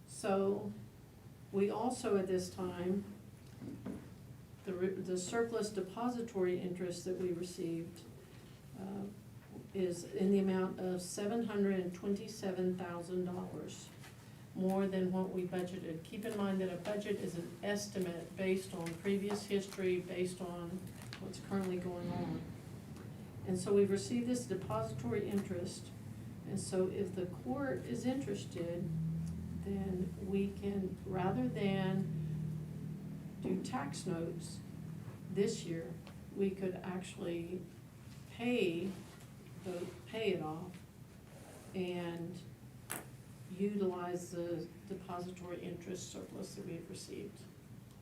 So we also at this time, the surplus depository interest that we received is in the amount of $727,000, more than what we budgeted. Keep in mind that a budget is an estimate based on previous history, based on what's currently going on. And so we've received this depository interest, and so if the court is interested, then we can, rather than do tax notes this year, we could actually pay it off and utilize the depository interest surplus that we've received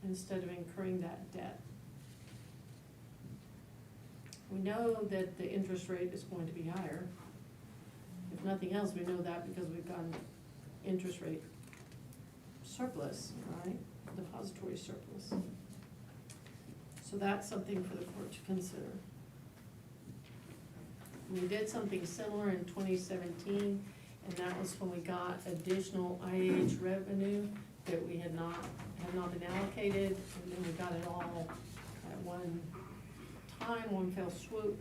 instead of incurring that debt. We know that the interest rate is going to be higher. If nothing else, we know that because we've got an interest rate surplus, right? Depository surplus. So that's something for the court to consider. We did something similar in 2017, and that was when we got additional IH revenue that we had not been allocated, and then we got it all at one time, one fell swoop.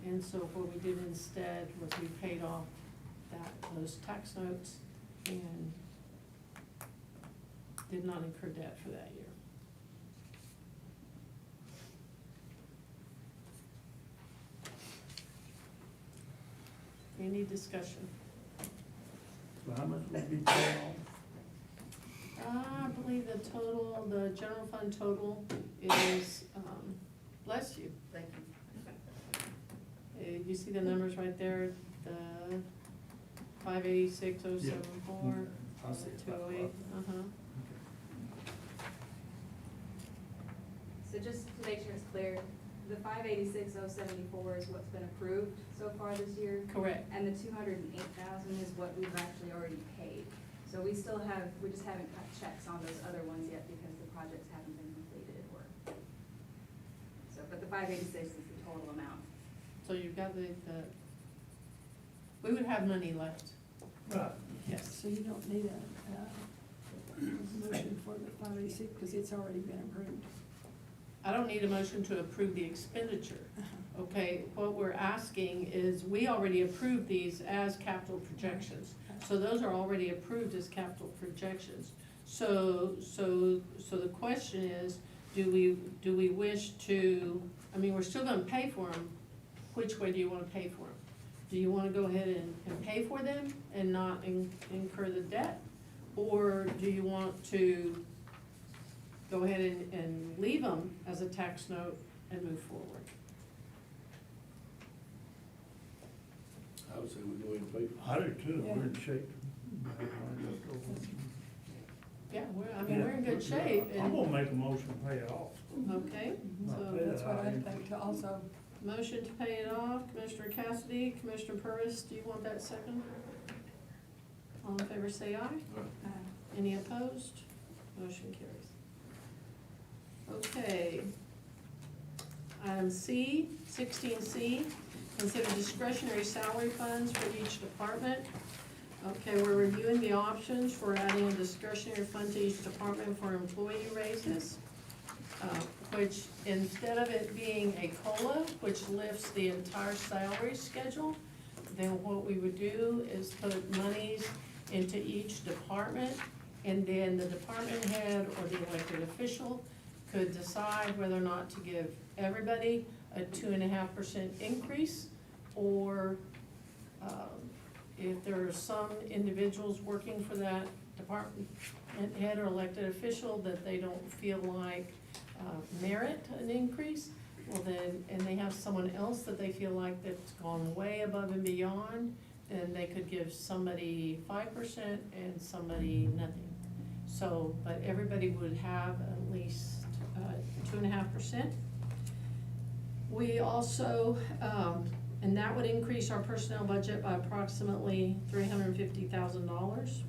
And so what we did instead was we paid off those tax notes and did not incur debt for that year. Any discussion? So how much would be paid off? I believe the total, the general fund total is, bless you. Thank you. You see the numbers right there, the 586,074, I see. 208, So just to make sure it's clear, the 586,074 is what's been approved so far this year, correct. and the 208,000 is what we've actually already paid. So we just haven't cut checks on those other ones yet because the projects haven't been completed or. So, but the 586 is the total amount. So you've got we would have money left, Right. yes. So you don't need a motion for the 586 because it's already been approved. I don't need a motion to approve the expenditure. Okay, what we're asking is, we already approved these as capital projections. So those are already approved as capital projections. So the question is, do we wish to, I mean, we're still gonna pay for them. Which way do you wanna pay for them? Do you wanna go ahead and pay for them and not incur the debt? Or do you want to go ahead and leave them as a tax note and move forward? I would say we go ahead and pay for I do too, Yeah. we're in shape. Yeah, we're in good shape, I'm and, gonna make a motion to pay it off. okay, so, That's what I think to also. motion to pay it off, Commissioner Cassidy, Commissioner Purvis, do you want that second? All in favor say aye. Any opposed? Motion carries. Okay. Item C, 16C, consider discretionary salary funds for each department. Okay, we're reviewing the options for adding a discretionary fund to each department for employee raises, which instead of it being a COLA, which lifts the entire salary schedule, then what we would do is put monies into each department, and then the department head or the elected official could decide whether or not to give everybody a 2.5% increase, or if there are some individuals working for that department head or elected official that they don't feel like merit an increase, well then, and they have someone else that they feel like that's gone way above and beyond, then they could give somebody 5% and somebody nothing. So, but everybody would have at least 2.5%. We also, and that would increase our personnel budget by approximately $350,000.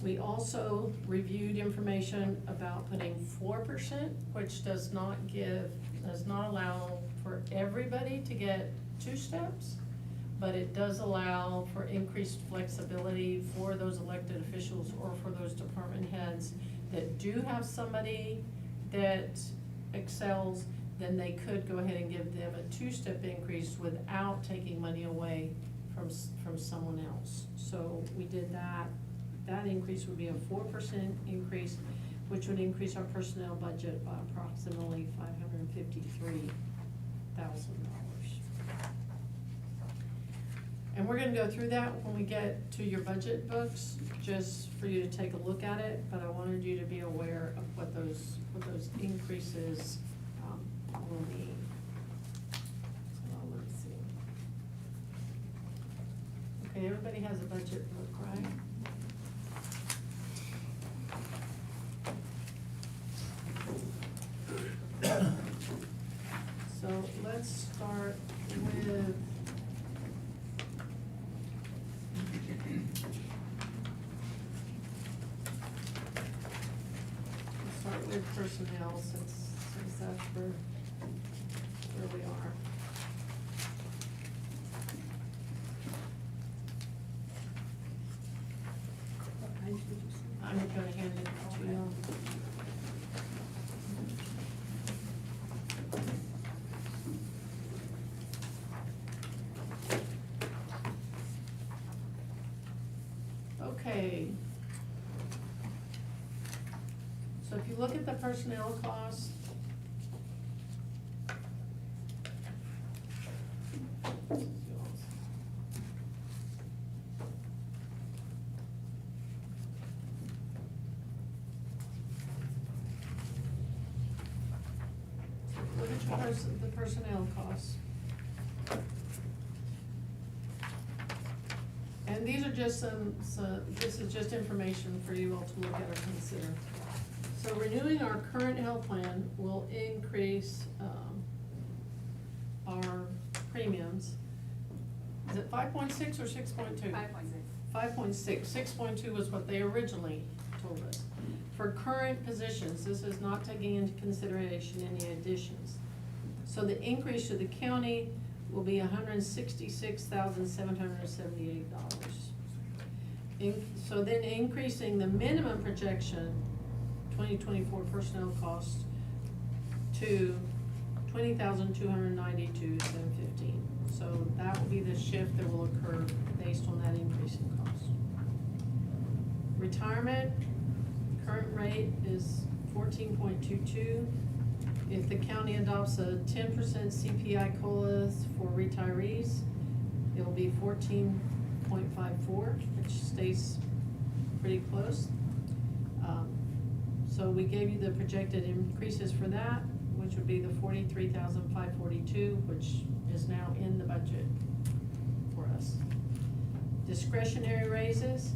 We also reviewed information about putting 4%, which does not allow for everybody to get 2 steps, but it does allow for increased flexibility for those elected officials or for those department heads that do have somebody that excels, then they could go ahead and give them a 2-step increase without taking money away from someone else. So we did that. That increase would be a 4% increase, which would increase our personnel budget by approximately $553,000. And we're gonna go through that when we get to your budget books, just for you to take a look at it, but I wanted you to be aware of what those increases will mean. So let's see. Okay, everybody has a budget book, right? So let's start with personnel, since that's where we are. I'm gonna hand it to you. Okay. So if you look at the personnel costs, look at the personnel costs. And these are just this is just information for you all to look at or consider. So renewing our current health plan will increase, our premiums. Is it 5.6 or 6.2? 5.6. 6.2 was what they originally told us. For current positions, this is not taking into consideration any additions. So the increase to the county will be $166,778. So then increasing the minimum projection 2024 personnel costs to $20,292,715. So that will be the shift that will occur based on that increase in cost. Retirement, current rate is 14.22. If the county adopts a 10% CPI COLA for retirees, it will be 14.54, which stays pretty close. So we gave you the projected increases for that, which would be the $43,542, which is now in the budget for us. Discretionary raises.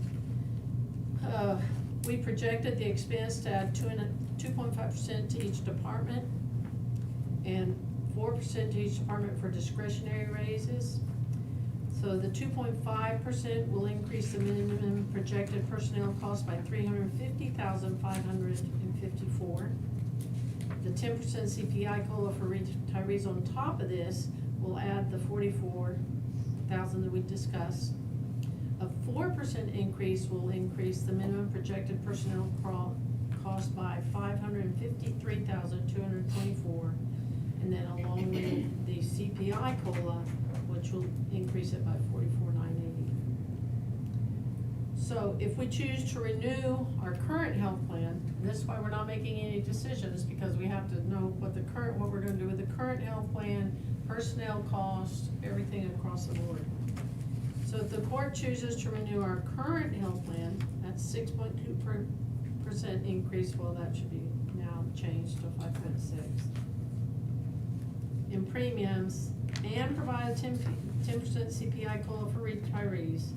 We projected the expense to add 2.5% to each department and 4% to each department for discretionary raises. So the 2.5% will increase the minimum projected personnel cost by $350,554. The 10% CPI COLA for retirees on top of this will add the $44,000 that we discussed. A 4% increase will increase the minimum projected personnel cost by $553,224, and then along with the CPI COLA, which will increase it by $44,980. So if we choose to renew our current health plan, and this is why we're not making any decisions, because we have to know what we're gonna do with the current health plan, personnel costs, everything across the board. So if the court chooses to renew our current health plan, that's 6.2% increase, well, that should be now changed to 5.6. In premiums, and provide a 10% CPI COLA for retirees,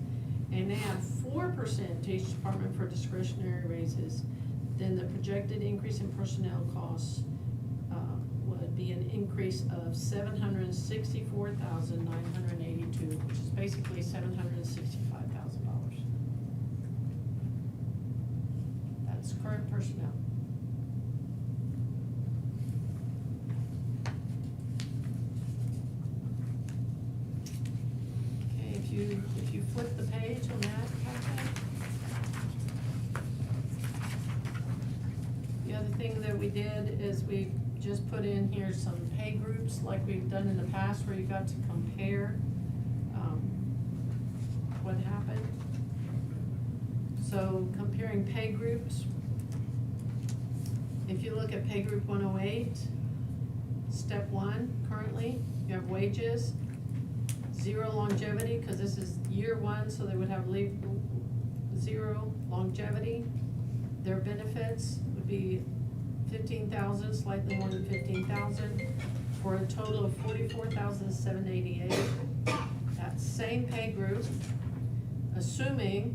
and add 4% to each department for discretionary raises, then the projected increase in personnel costs will it'd be an increase of $764,982, which is basically $765,000. That's current personnel. Okay, if you flip the page on that, okay. The other thing that we did is we just put in here some pay groups like we've done in the past where you got to compare what happened. So comparing pay groups, if you look at pay group 108, step 1 currently, you have wages, 0 longevity, because this is year 1, so they would have 0 longevity. Their benefits would be 15,000, slightly more than 15,000, for a total of 44,788. That same pay group, assuming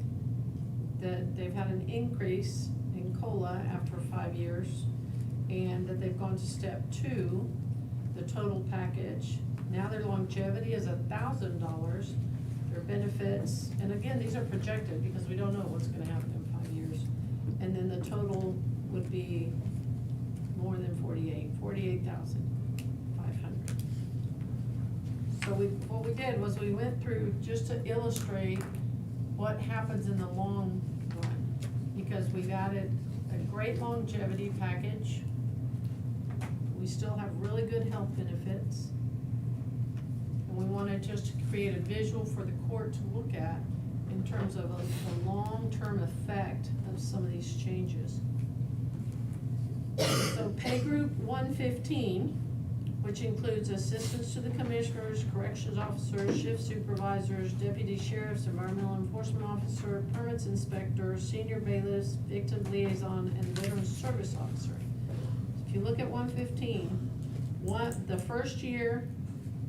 that they've had an increase in COLA after 5 years, and that they've gone to step 2, the total package, now their longevity is $1,000, their benefits, and again, these are projected because we don't know what's gonna happen in 5 years. And then the total would be more than 48,500. So what we did was we went through just to illustrate what happens in the long run, because we've added a great longevity package. We still have really good health benefits. And we wanted just to create a visual for the court to look at in terms of the long-term effect of some of these changes. So pay group 115, which includes assistants to the commissioners, corrections officers, shift supervisors, deputy sheriffs, environmental enforcement officer, permits inspector, senior bailiffs, victim liaison, and veteran service officer. If you look at 115, the first year,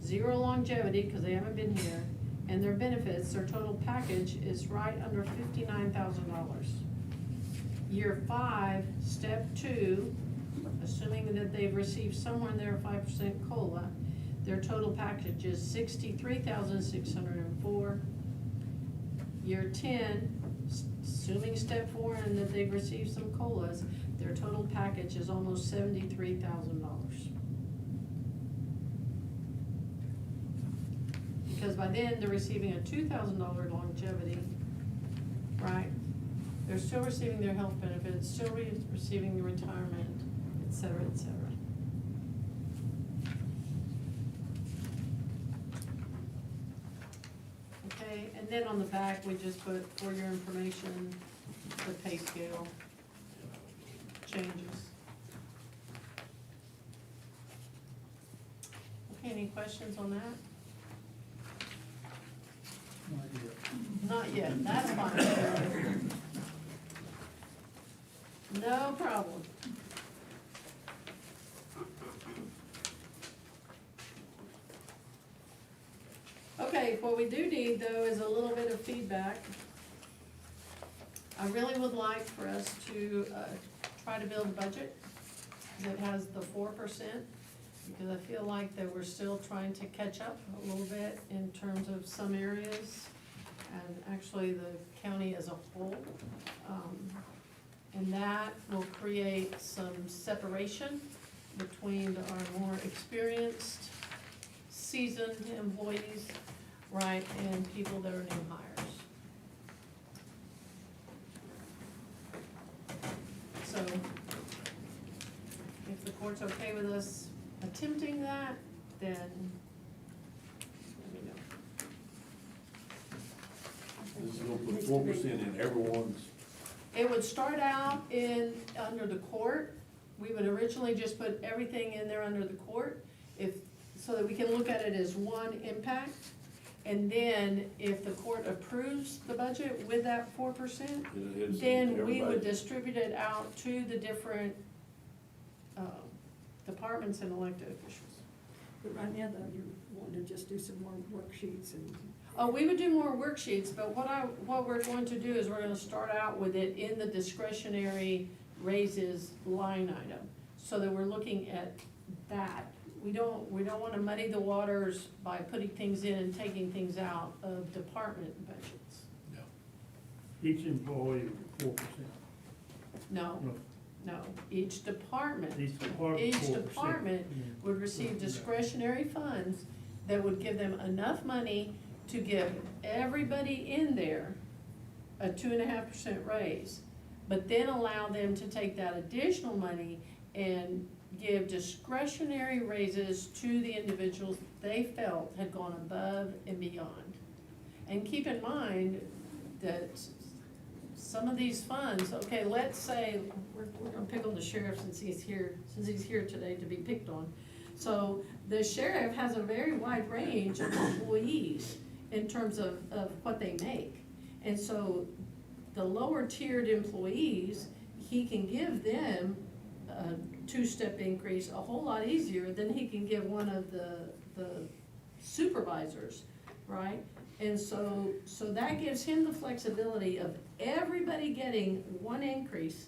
0 longevity, because they haven't been here, and their benefits, their total package is right under $59,000. Year 5, step 2, assuming that they've received somewhere in there 5% COLA, their total package is $63,604. Year 10, assuming step 4 and that they've received some COLAs, their total package is almost $73,000. Because by then, they're receiving a $2,000 longevity, right? They're still receiving their health benefits, still receiving the retirement, et cetera, et cetera. Okay, and then on the back, we just put, for your information, the pay scale changes. Okay, any questions on that? Not yet, that's fine. No problem. Okay, what we do need though is a little bit of feedback. I really would like for us to try to build a budget that has the 4%, because I feel like that we're still trying to catch up a little bit in terms of some areas, and actually the county as a whole. And that will create some separation between our more experienced, seasoned employees, right, and people that are new hires. So, if the court's okay with us attempting that, then let me know. This is gonna put 4% in everyone's. It would start out under the court. We would originally just put everything in there under the court, so that we can look at it as one impact. And then if the court approves the budget with that 4%, then we would distribute it out to the different departments and elected officials. But right now, though, you're wanting to just do some more worksheets and. Oh, we would do more worksheets, but what we're going to do is we're gonna start out with it in the discretionary raises line item, so that we're looking at that. We don't wanna muddy the waters by putting things in and taking things out of department budgets. Each employee, 4%. No, no, each department. Each department, Each 4%. department would receive discretionary funds that would give them enough money to give everybody in there a 2.5% raise, but then allow them to take that additional money and give discretionary raises to the individuals they felt had gone above and beyond. And keep in mind that some of these funds, okay, let's say, we're gonna pick on the sheriff since he's here today to be picked on. So the sheriff has a very wide range of employees in terms of what they make. And so the lower tiered employees, he can give them a two-step increase a whole lot easier than he can give one of the supervisors, right? And so that gives him the flexibility of everybody getting one increase,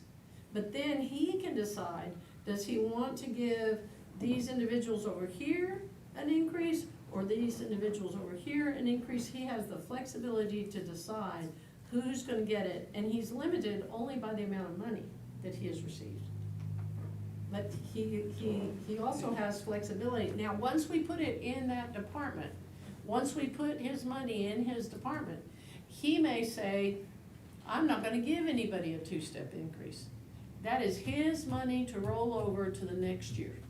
but then he can decide, does he want to give these individuals over here an increase, or these individuals over here an increase? He has the flexibility to decide who's gonna get it, and he's limited only by the amount of money that he has received. But he also has flexibility. Now, once we put it in that department, once we put his money in his department, he may say, I'm not gonna give anybody a two-step increase. That is his money to roll over to the next year.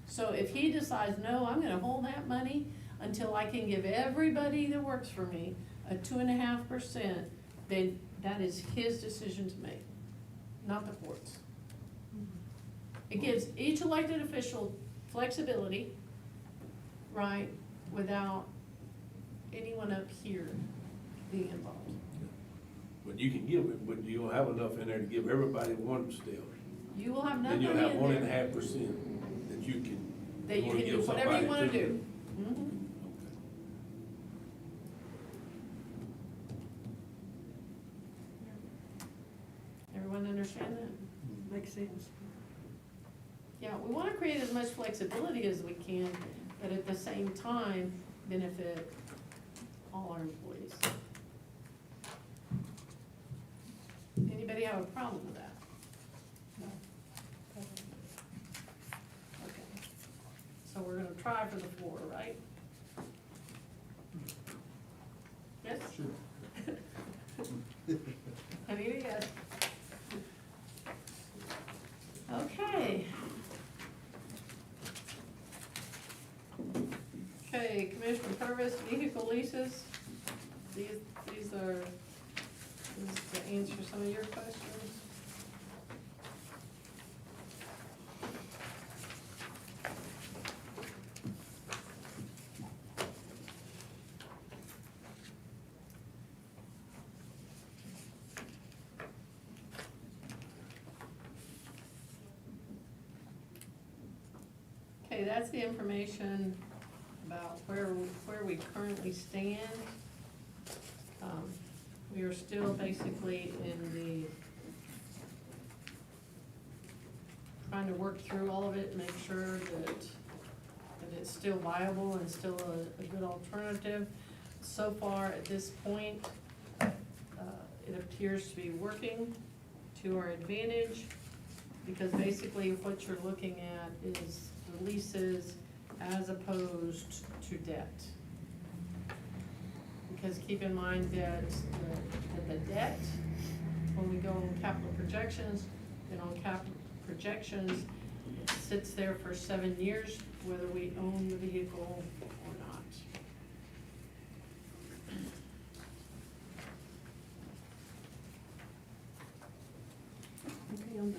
So if he decides, no, I'm gonna hold that money until I can give everybody that works for me a 2.5%, then that is his decision to make, not the court's. It gives each elected official flexibility, right, without anyone up here being involved. But you can give it, but you don't have enough in there to give everybody one step. You will have Then nothing you'll have in there 1.5% that you can. that you wanna can give do whatever you somebody wanna too. do. Mhm. Everyone understand that? Makes sense. Yeah, we wanna create as much flexibility as we can, but at the same time, benefit all our employees. Anybody have a problem with that? No. Okay, so we're gonna try for the floor, right? Yes? Sure. Anita, yes. Okay. Okay, Commissioner Purvis, vehicle leases, these are, this is to answer some of your questions. Okay, that's the information about where we currently stand. We are still basically in the, trying to work through all of it, make sure that it's still viable and still a good alternative. So far, at this point, it appears to be working to our advantage, because basically what you're looking at is the leases as opposed to debt. Because keep in mind that the debt, when we go on capital projections, and on capital projections, it sits there for 7 years, whether we own the vehicle or not. Okay, on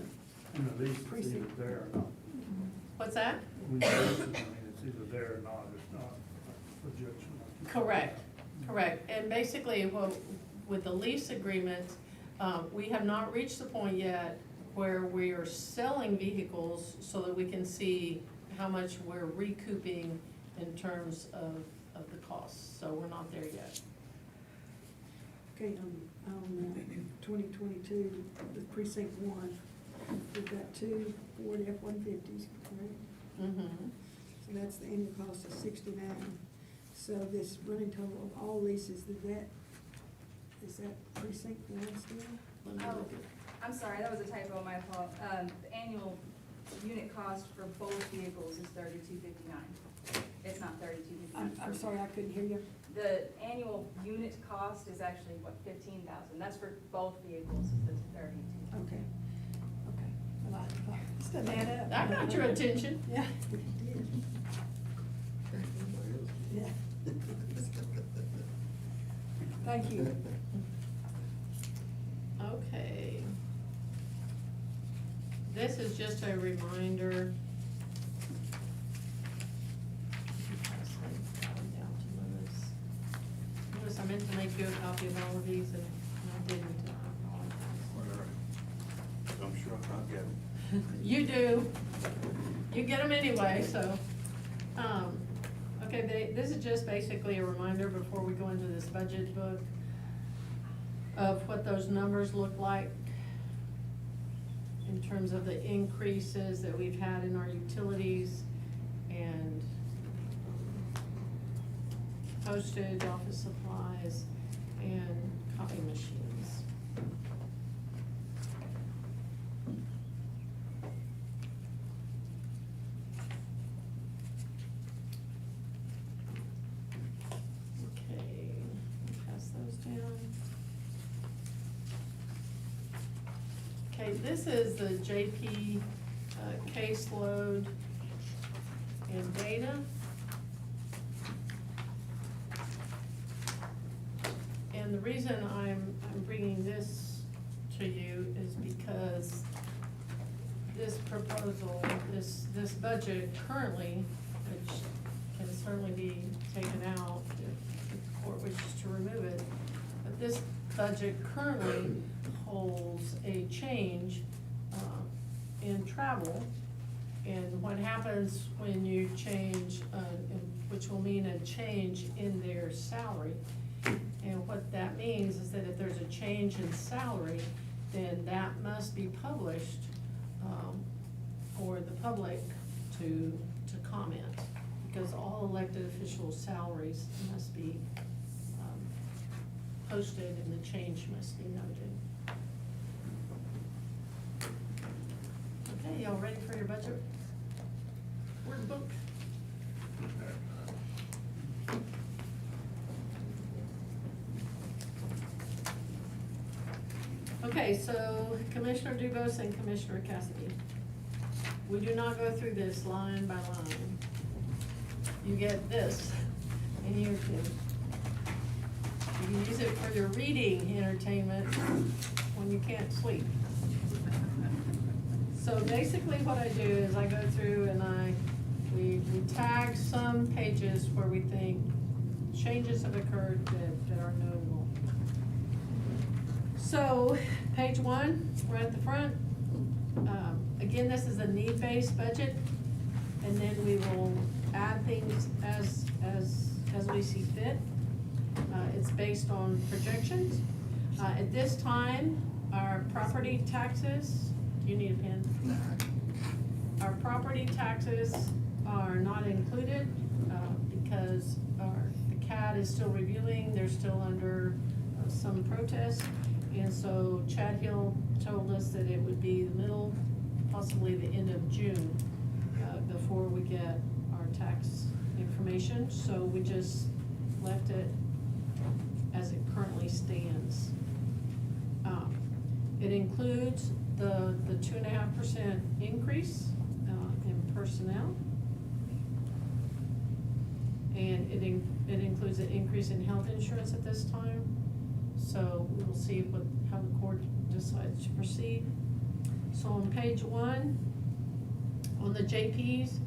And the lease is either there or not. What's that? When you lease it, I mean, it's either there or not, it's not a projection. Correct, correct. And basically, with the lease agreement, we have not reached the point yet where we are selling vehicles so that we can see how much we're recouping in terms of the costs. So we're not there yet. Okay, on 2022, the precinct 1, we've got two Ford F-150s, correct? Mm-hmm. So that's the annual cost of 69. So this running total of all leases, is that precinct one still? Let me Oh, look at- I'm sorry, that was a typo on my fault. The annual unit cost for both vehicles is $32.59. It's not $32.59. I'm sorry, I couldn't hear you. The annual unit cost is actually, what, $15,000? That's for both vehicles, is the 32. Okay, okay. Well, I still add up. I got your attention. Yeah, it did. Yeah. Thank you. Okay. This is just a reminder. Notice I meant to make you a copy of all of these and I didn't. I'm sure I'll get them. You do. You get them anyway, so. Okay, this is just basically a reminder before we go into this budget book of what those numbers look like in terms of the increases that we've had in our utilities and postage, office supplies, and copy machines. Okay, pass those down. Okay, this is the JP caseload and data. And the reason I'm bringing this to you is because this proposal, this budget currently, which can certainly be taken out if the court wishes to remove it, but this budget currently holds a change in travel. And what happens when you change, which will mean a change in their salary. And what that means is that if there's a change in salary, then that must be published for the public to comment. Because all elected officials' salaries must be posted and the change must be noted. Okay, y'all ready for your budget workbook? Okay, so Commissioner Dubus and Commissioner Cassidy, we do not go through this line by line. You get this, and you can use it for your reading entertainment when you can't sleep. So basically what I do is I go through and we tag some pages where we think changes have occurred that are notable. So, page 1, right at the front. Again, this is a need-based budget, and then we will add things as we see fit. It's based on projections. At this time, our property taxes, do you need a pen? Our property taxes are not included because the CAD is still reviewing, they're still under some protest. And so Chad Hill told us that it would be the middle, possibly the end of June, before we get our tax information. So we just left it as it currently stands. It includes the 2.5% increase in personnel. And it includes an increase in health insurance at this time. So we will see how the court decides to proceed. So on page 1, on the JPs,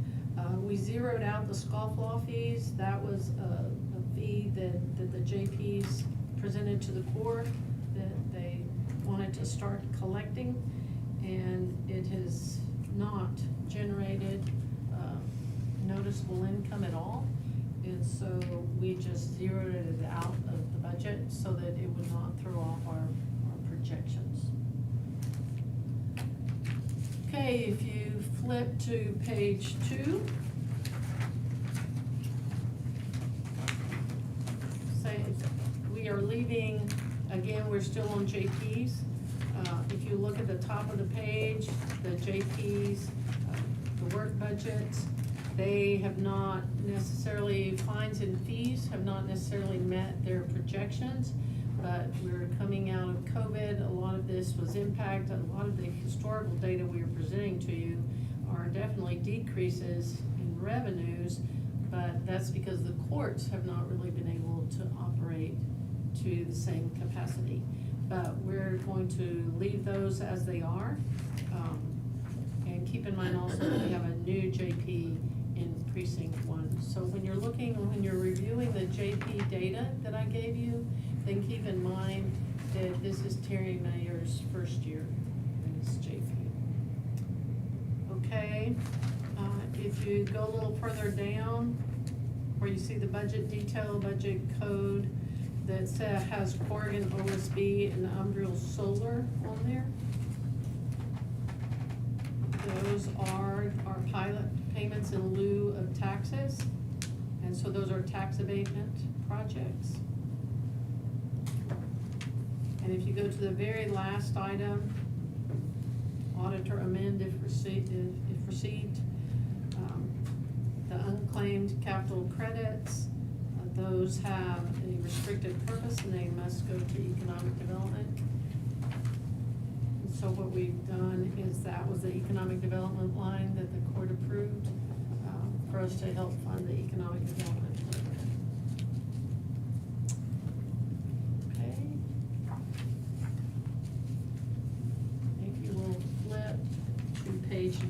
we zeroed out the scofflaw fees. That was a fee that the JPs presented to the court that they wanted to start collecting, and it has not generated noticeable income at all. And so we just zeroed it out of the budget so that it would not throw off our projections. Okay, if you flip to page 2. Say, we are leaving, again, we're still on JPs. If you look at the top of the page, the JPs, the work budgets, they have not necessarily, fines and fees have not necessarily met their projections, but we're coming out of COVID. A lot of this was impacted. A lot of the historical data we are presenting to you are definitely decreases in revenues, but that's because the courts have not really been able to operate to the same capacity. But we're going to leave those as they are. And keep in mind also that we have a new JP in precinct 1. So when you're looking, when you're reviewing the JP data that I gave you, then keep in mind that this is Terry Mayer's first year in his JP. Okay, if you go a little further down, where you see the budget detail, budget code, that has Corrigan OSB and Umbriel Solar on there. Those are our pilot payments in lieu of taxes, and so those are tax abatement projects. And if you go to the very last item, auditor amend if received, the unclaimed capital credits, those have a restricted purpose and they must go to economic development. And so what we've done is that was the economic development line that the court approved for us to help fund the economic development program. Okay. If you will flip to page 9.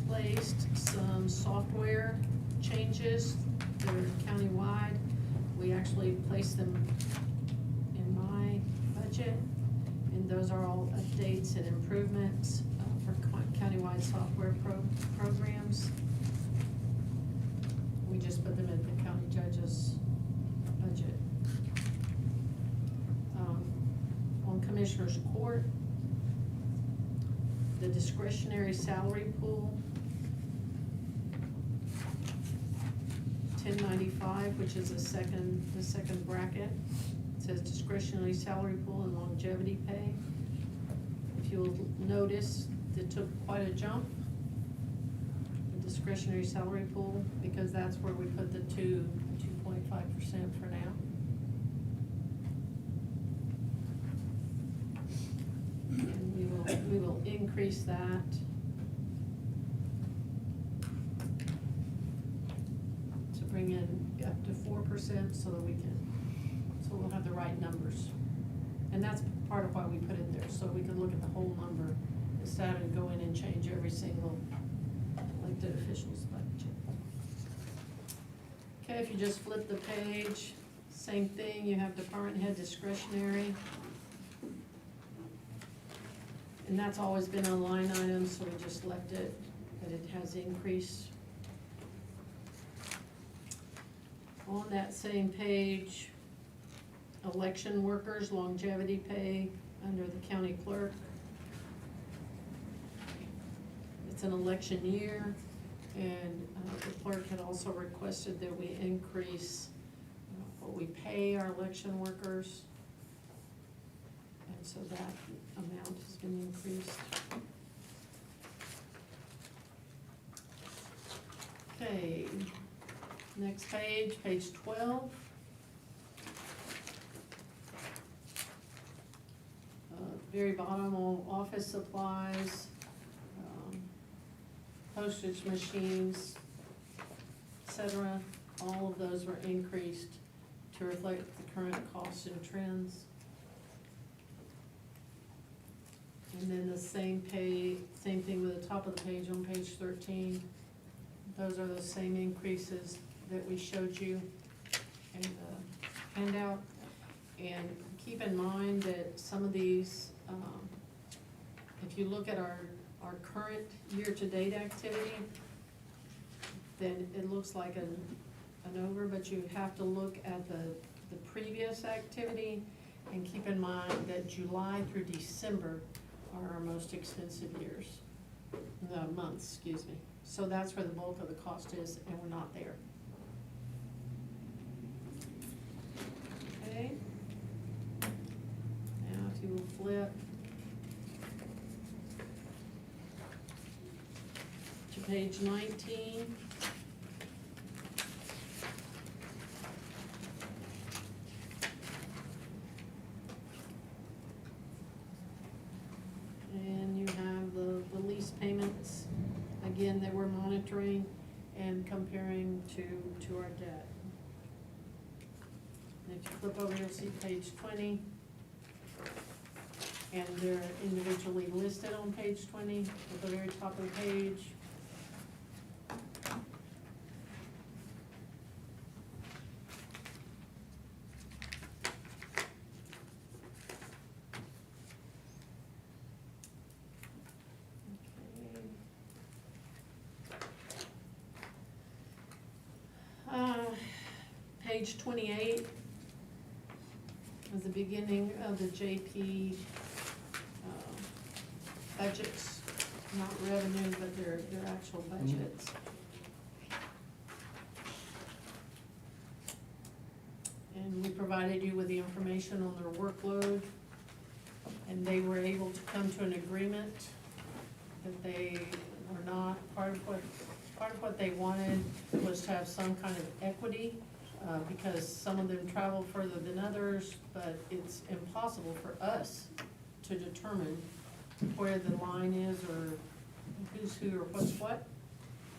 Placed some software changes that are countywide. We actually placed them in my budget, and those are all updates and improvements for countywide software programs. We just put them in the county judge's budget. On Commissioner's Court, the discretionary salary pool, 1095, which is the second bracket. It says discretionary salary pool and longevity pay. If you'll notice, it took quite a jump, the discretionary salary pool, because that's where we put the 2.5% for now. And we will increase that. Bring in up to 4% so that so we'll have the right numbers. And that's part of why we put it there, so we can look at the whole number instead of having to go in and change every single elected official's budget. Okay, if you just flip the page, same thing, you have department head discretionary. And that's always been a line item, so we just left it, but it has increased. On that same page, election workers longevity pay under the county clerk. It's an election year, and the clerk had also requested that we increase what we pay our election workers. And so that amount has been increased. Okay. Next page, page 12. Very bottom on office supplies, postage machines, etc. All of those were increased to reflect the current costs and trends. And then the same thing with the top of the page on page 13. Those are the same increases that we showed you in the handout. And keep in mind that some of these, if you look at our current year-to-date activity, then it looks like an over, but you have to look at the previous activity. And keep in mind that July through December are our most expensive months, excuse me. So that's where the bulk of the cost is, and we're not there. Okay. Now if you will flip to page 19. And you have the lease payments. Again, that we're monitoring and comparing to our debt. And if you flip over, you'll see page 20. And they're individually listed on page 20 at the very top of the page. Page 28 is the beginning of the JP budgets, not revenue, but their actual budgets. And we provided you with the information on their workload, and they were able to come to an agreement that they were not, part of what they wanted was to have some kind of equity, because some of them travel further than others, but it's impossible for us to determine where the line is or who's who or what's what.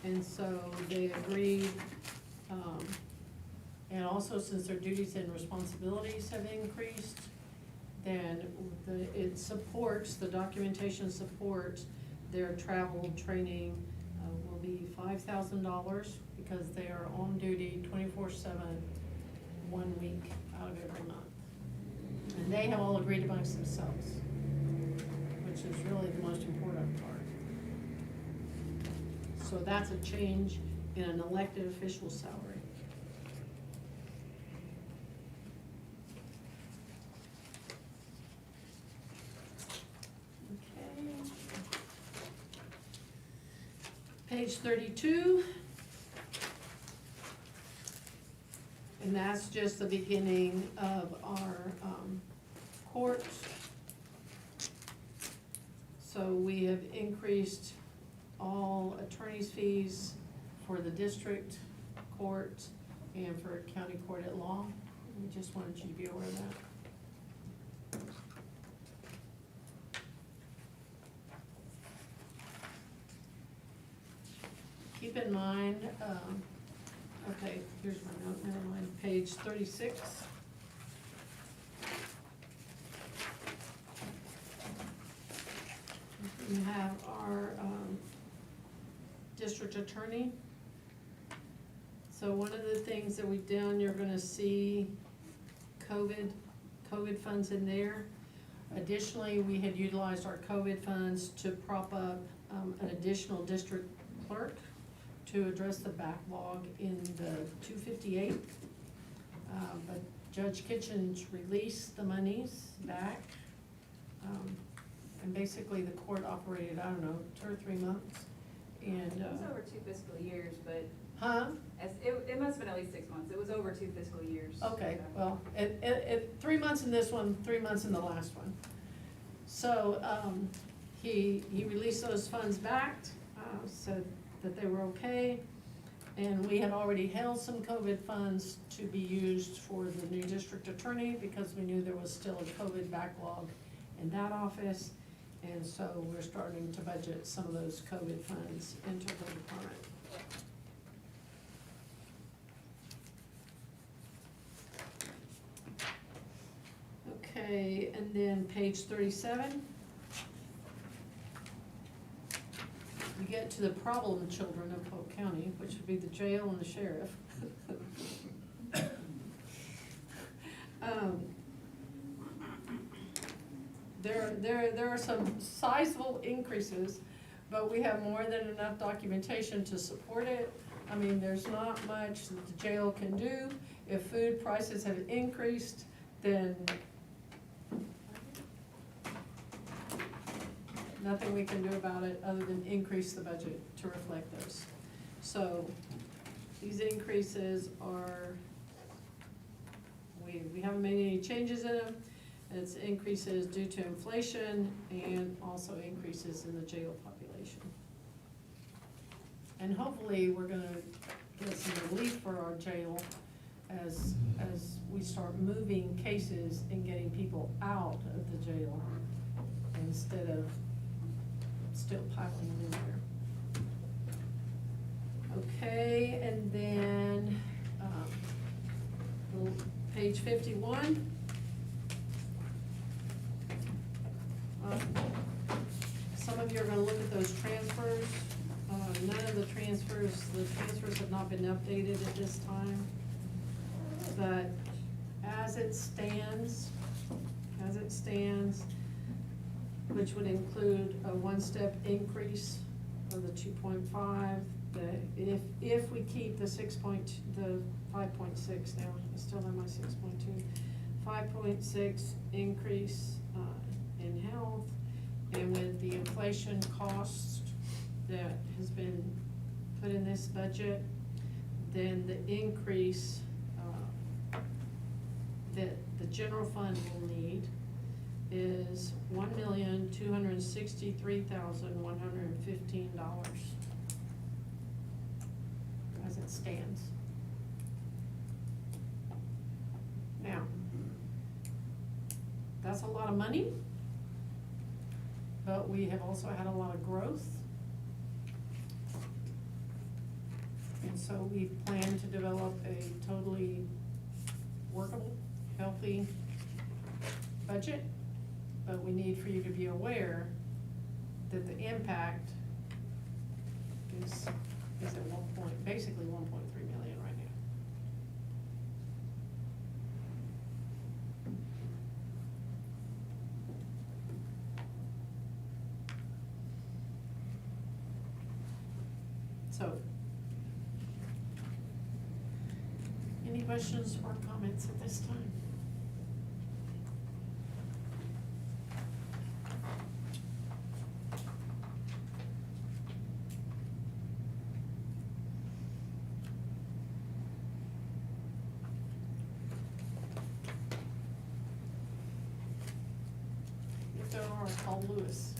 And so they agreed, and also since their duties and responsibilities have increased, then it supports, the documentation supports their travel training will be $5,000 because they are on duty 24/7, 1 week out of every month. And they have all agreed amongst themselves, which is really the most important part. So that's a change in an elected official salary. Page 32, and that's just the beginning of our court. So we have increased all attorney's fees for the district court and for county court at law. We just wanted you to be aware of that. Keep in mind, okay, here's my note, never mind, page 36. We have our district attorney. So one of the things that we've done, you're gonna see COVID funds in there. Additionally, we had utilized our COVID funds to prop up an additional district clerk to address the backlog in the 258. But Judge Kitchens released the monies back. And basically the court operated, I don't know, 2 or 3 months. And, It was over 2 fiscal years, but huh? it must have been at least 6 months. It was over 2 fiscal years. Okay, well, 3 months in this one, 3 months in the last one. So, he released those funds back, said that they were okay. And we had already held some COVID funds to be used for the new district attorney because we knew there was still a COVID backlog in that office. And so we're starting to budget some of those COVID funds into the department. Okay, and then page 37. You get to the problem children of Polk County, which would be the jail and the sheriff. There are some sizable increases, but we have more than enough documentation to support it. I mean, there's not much that the jail can do. If food prices have increased, then nothing we can do about it other than increase the budget to reflect those. So these increases are, we haven't made any changes in them. It's increases due to inflation and also increases in the jail population. And hopefully, we're gonna get some relief for our jail as we start moving cases and getting people out of the jail instead of still piling them in there. Okay, and then, page 51. Some of you are gonna look at those transfers. None of the transfers have not been updated at this time. But as it stands, which would include a one-step increase of the 2.5, if we keep the 5.6 now, I still have my 6.2, 5.6 increase in health, and with the inflation cost that has been put in this budget, then the increase that the general fund will need is $1,263,115 as it stands. Now, that's a lot of money, but we have also had a lot of growth. And so we plan to develop a totally workable, healthy budget, but we need for you to be aware that the impact is at basically 1.3 million right now. So, any questions or comments at this time? If there are, call Lewis.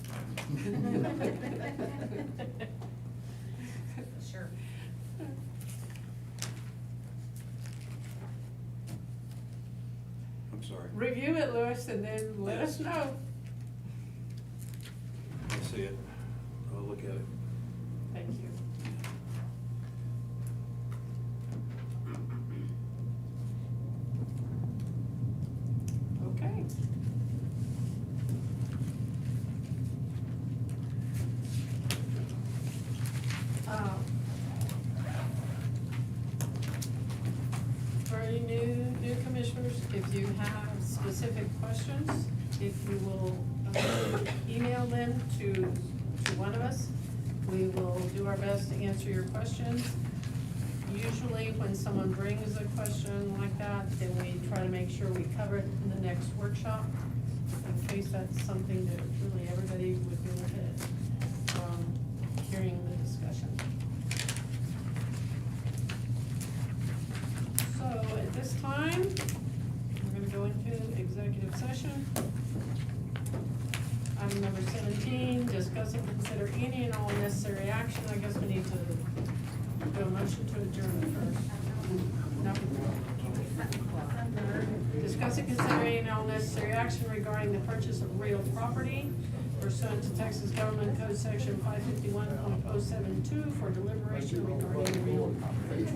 Sure. I'm sorry. Review it, Lewis, and then let us know. I see it. I'll look at it. Thank you. Okay. For any new commissioners, if you have specific questions, if you will email them to one of us, we will do our best to answer your questions. Usually, when someone brings a question like that, then we try to make sure we cover it in the next workshop, in case that's something that really everybody would benefit from hearing the discussion. So at this time, we're gonna go into executive session. Item number 17, discuss and consider any and all necessary action. I guess we need to do a motion to adjourn first. No. Discuss and consider any and all necessary action regarding the purchase of real property pursuant to Texas Government Code Section 551.072 for deliberation regarding real property.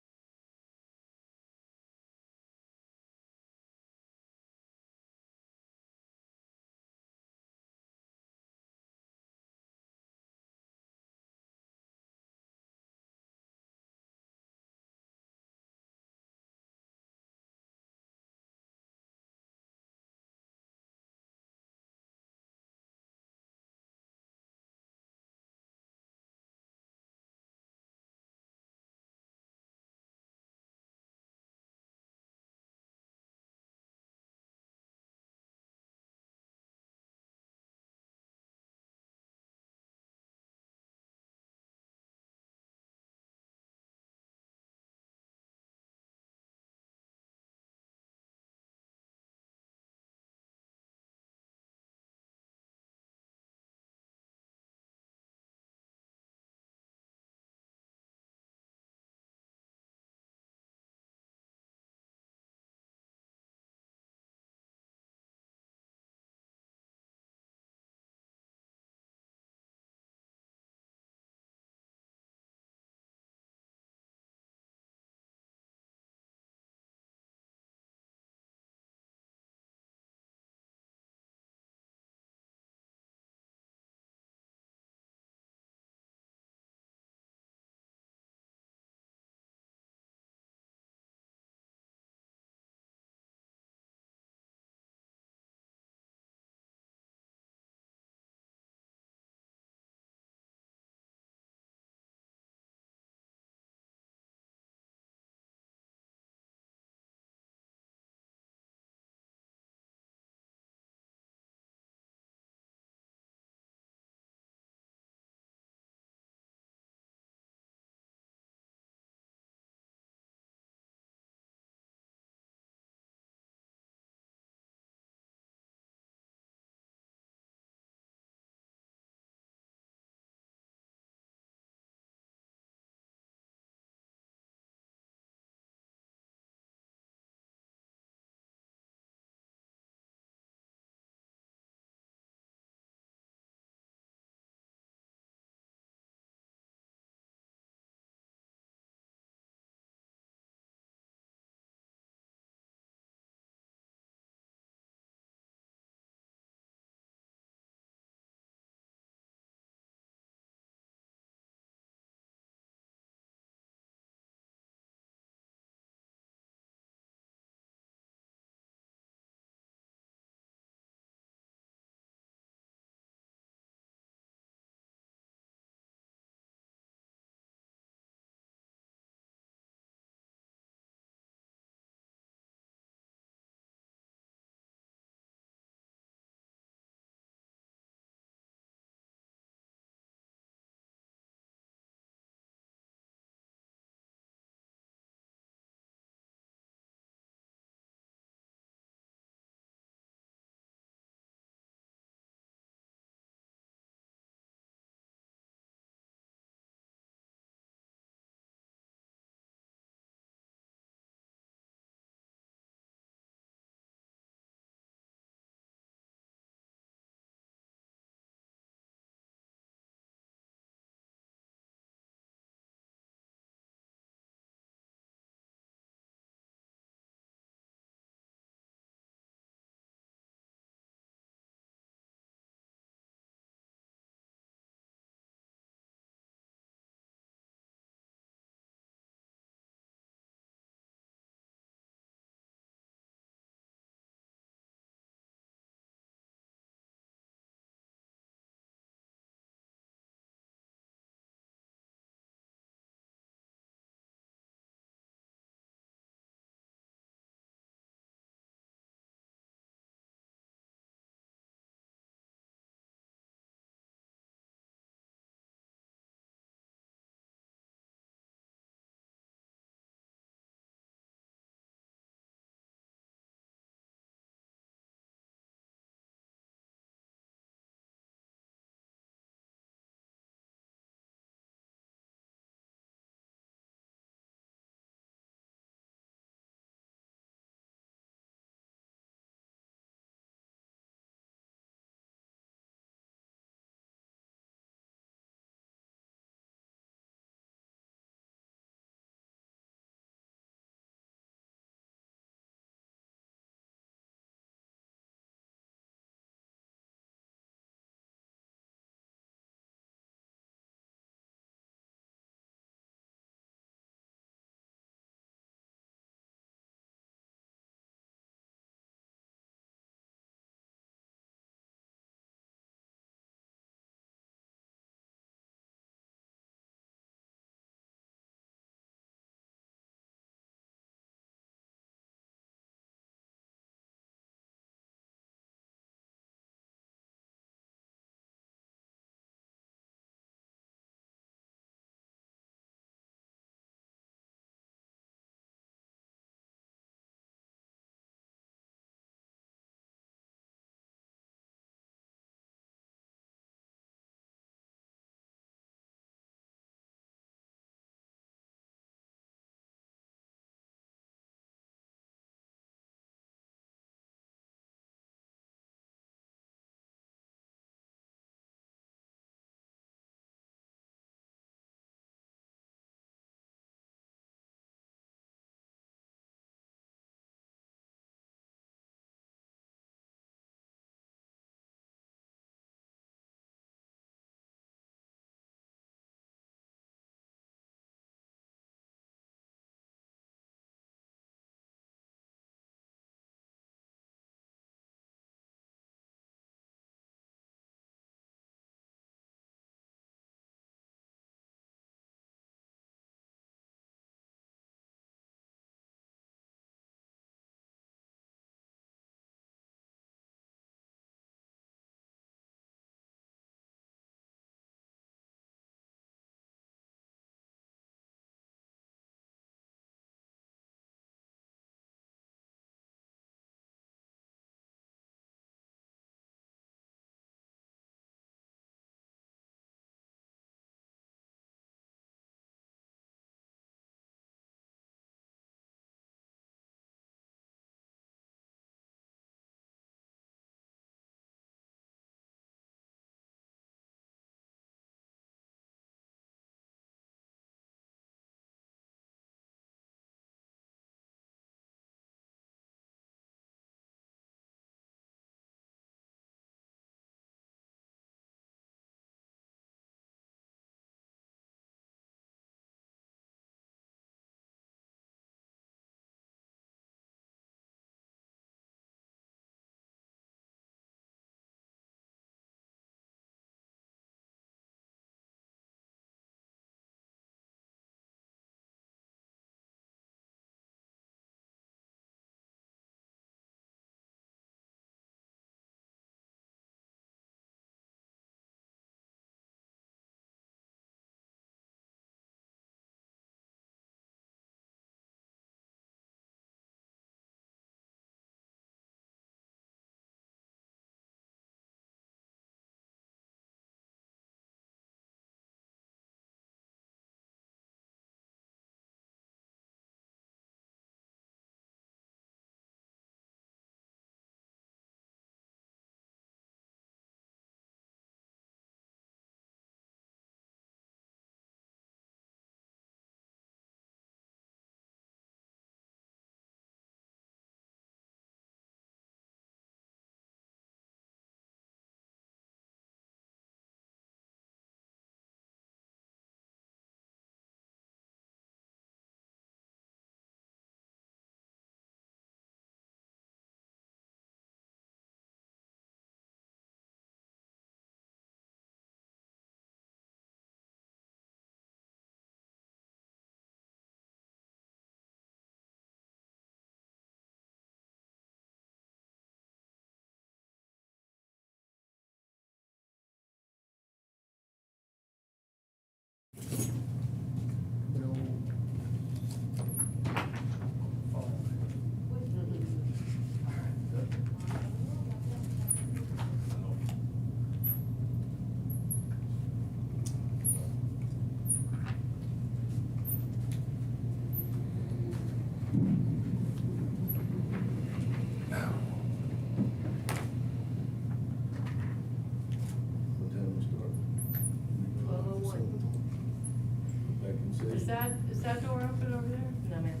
that door open over there? No, ma'am.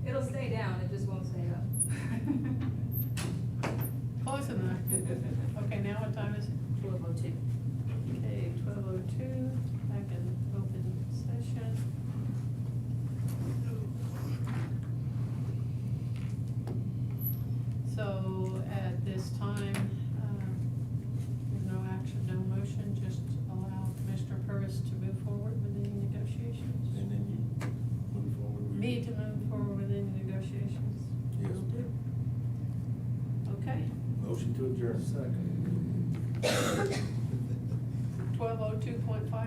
It'll stay down, it just won't stay up. Close enough. Okay, now what time is it? 12:02. Okay, 12:02, back in open session. So at this time, no action, no motion, just allow Mr. Purvis to move forward with any negotiations. And then you move forward with. Me to move forward with any negotiations. Yes. Will do. Okay, Motion to adjourn. Second. 12:02.5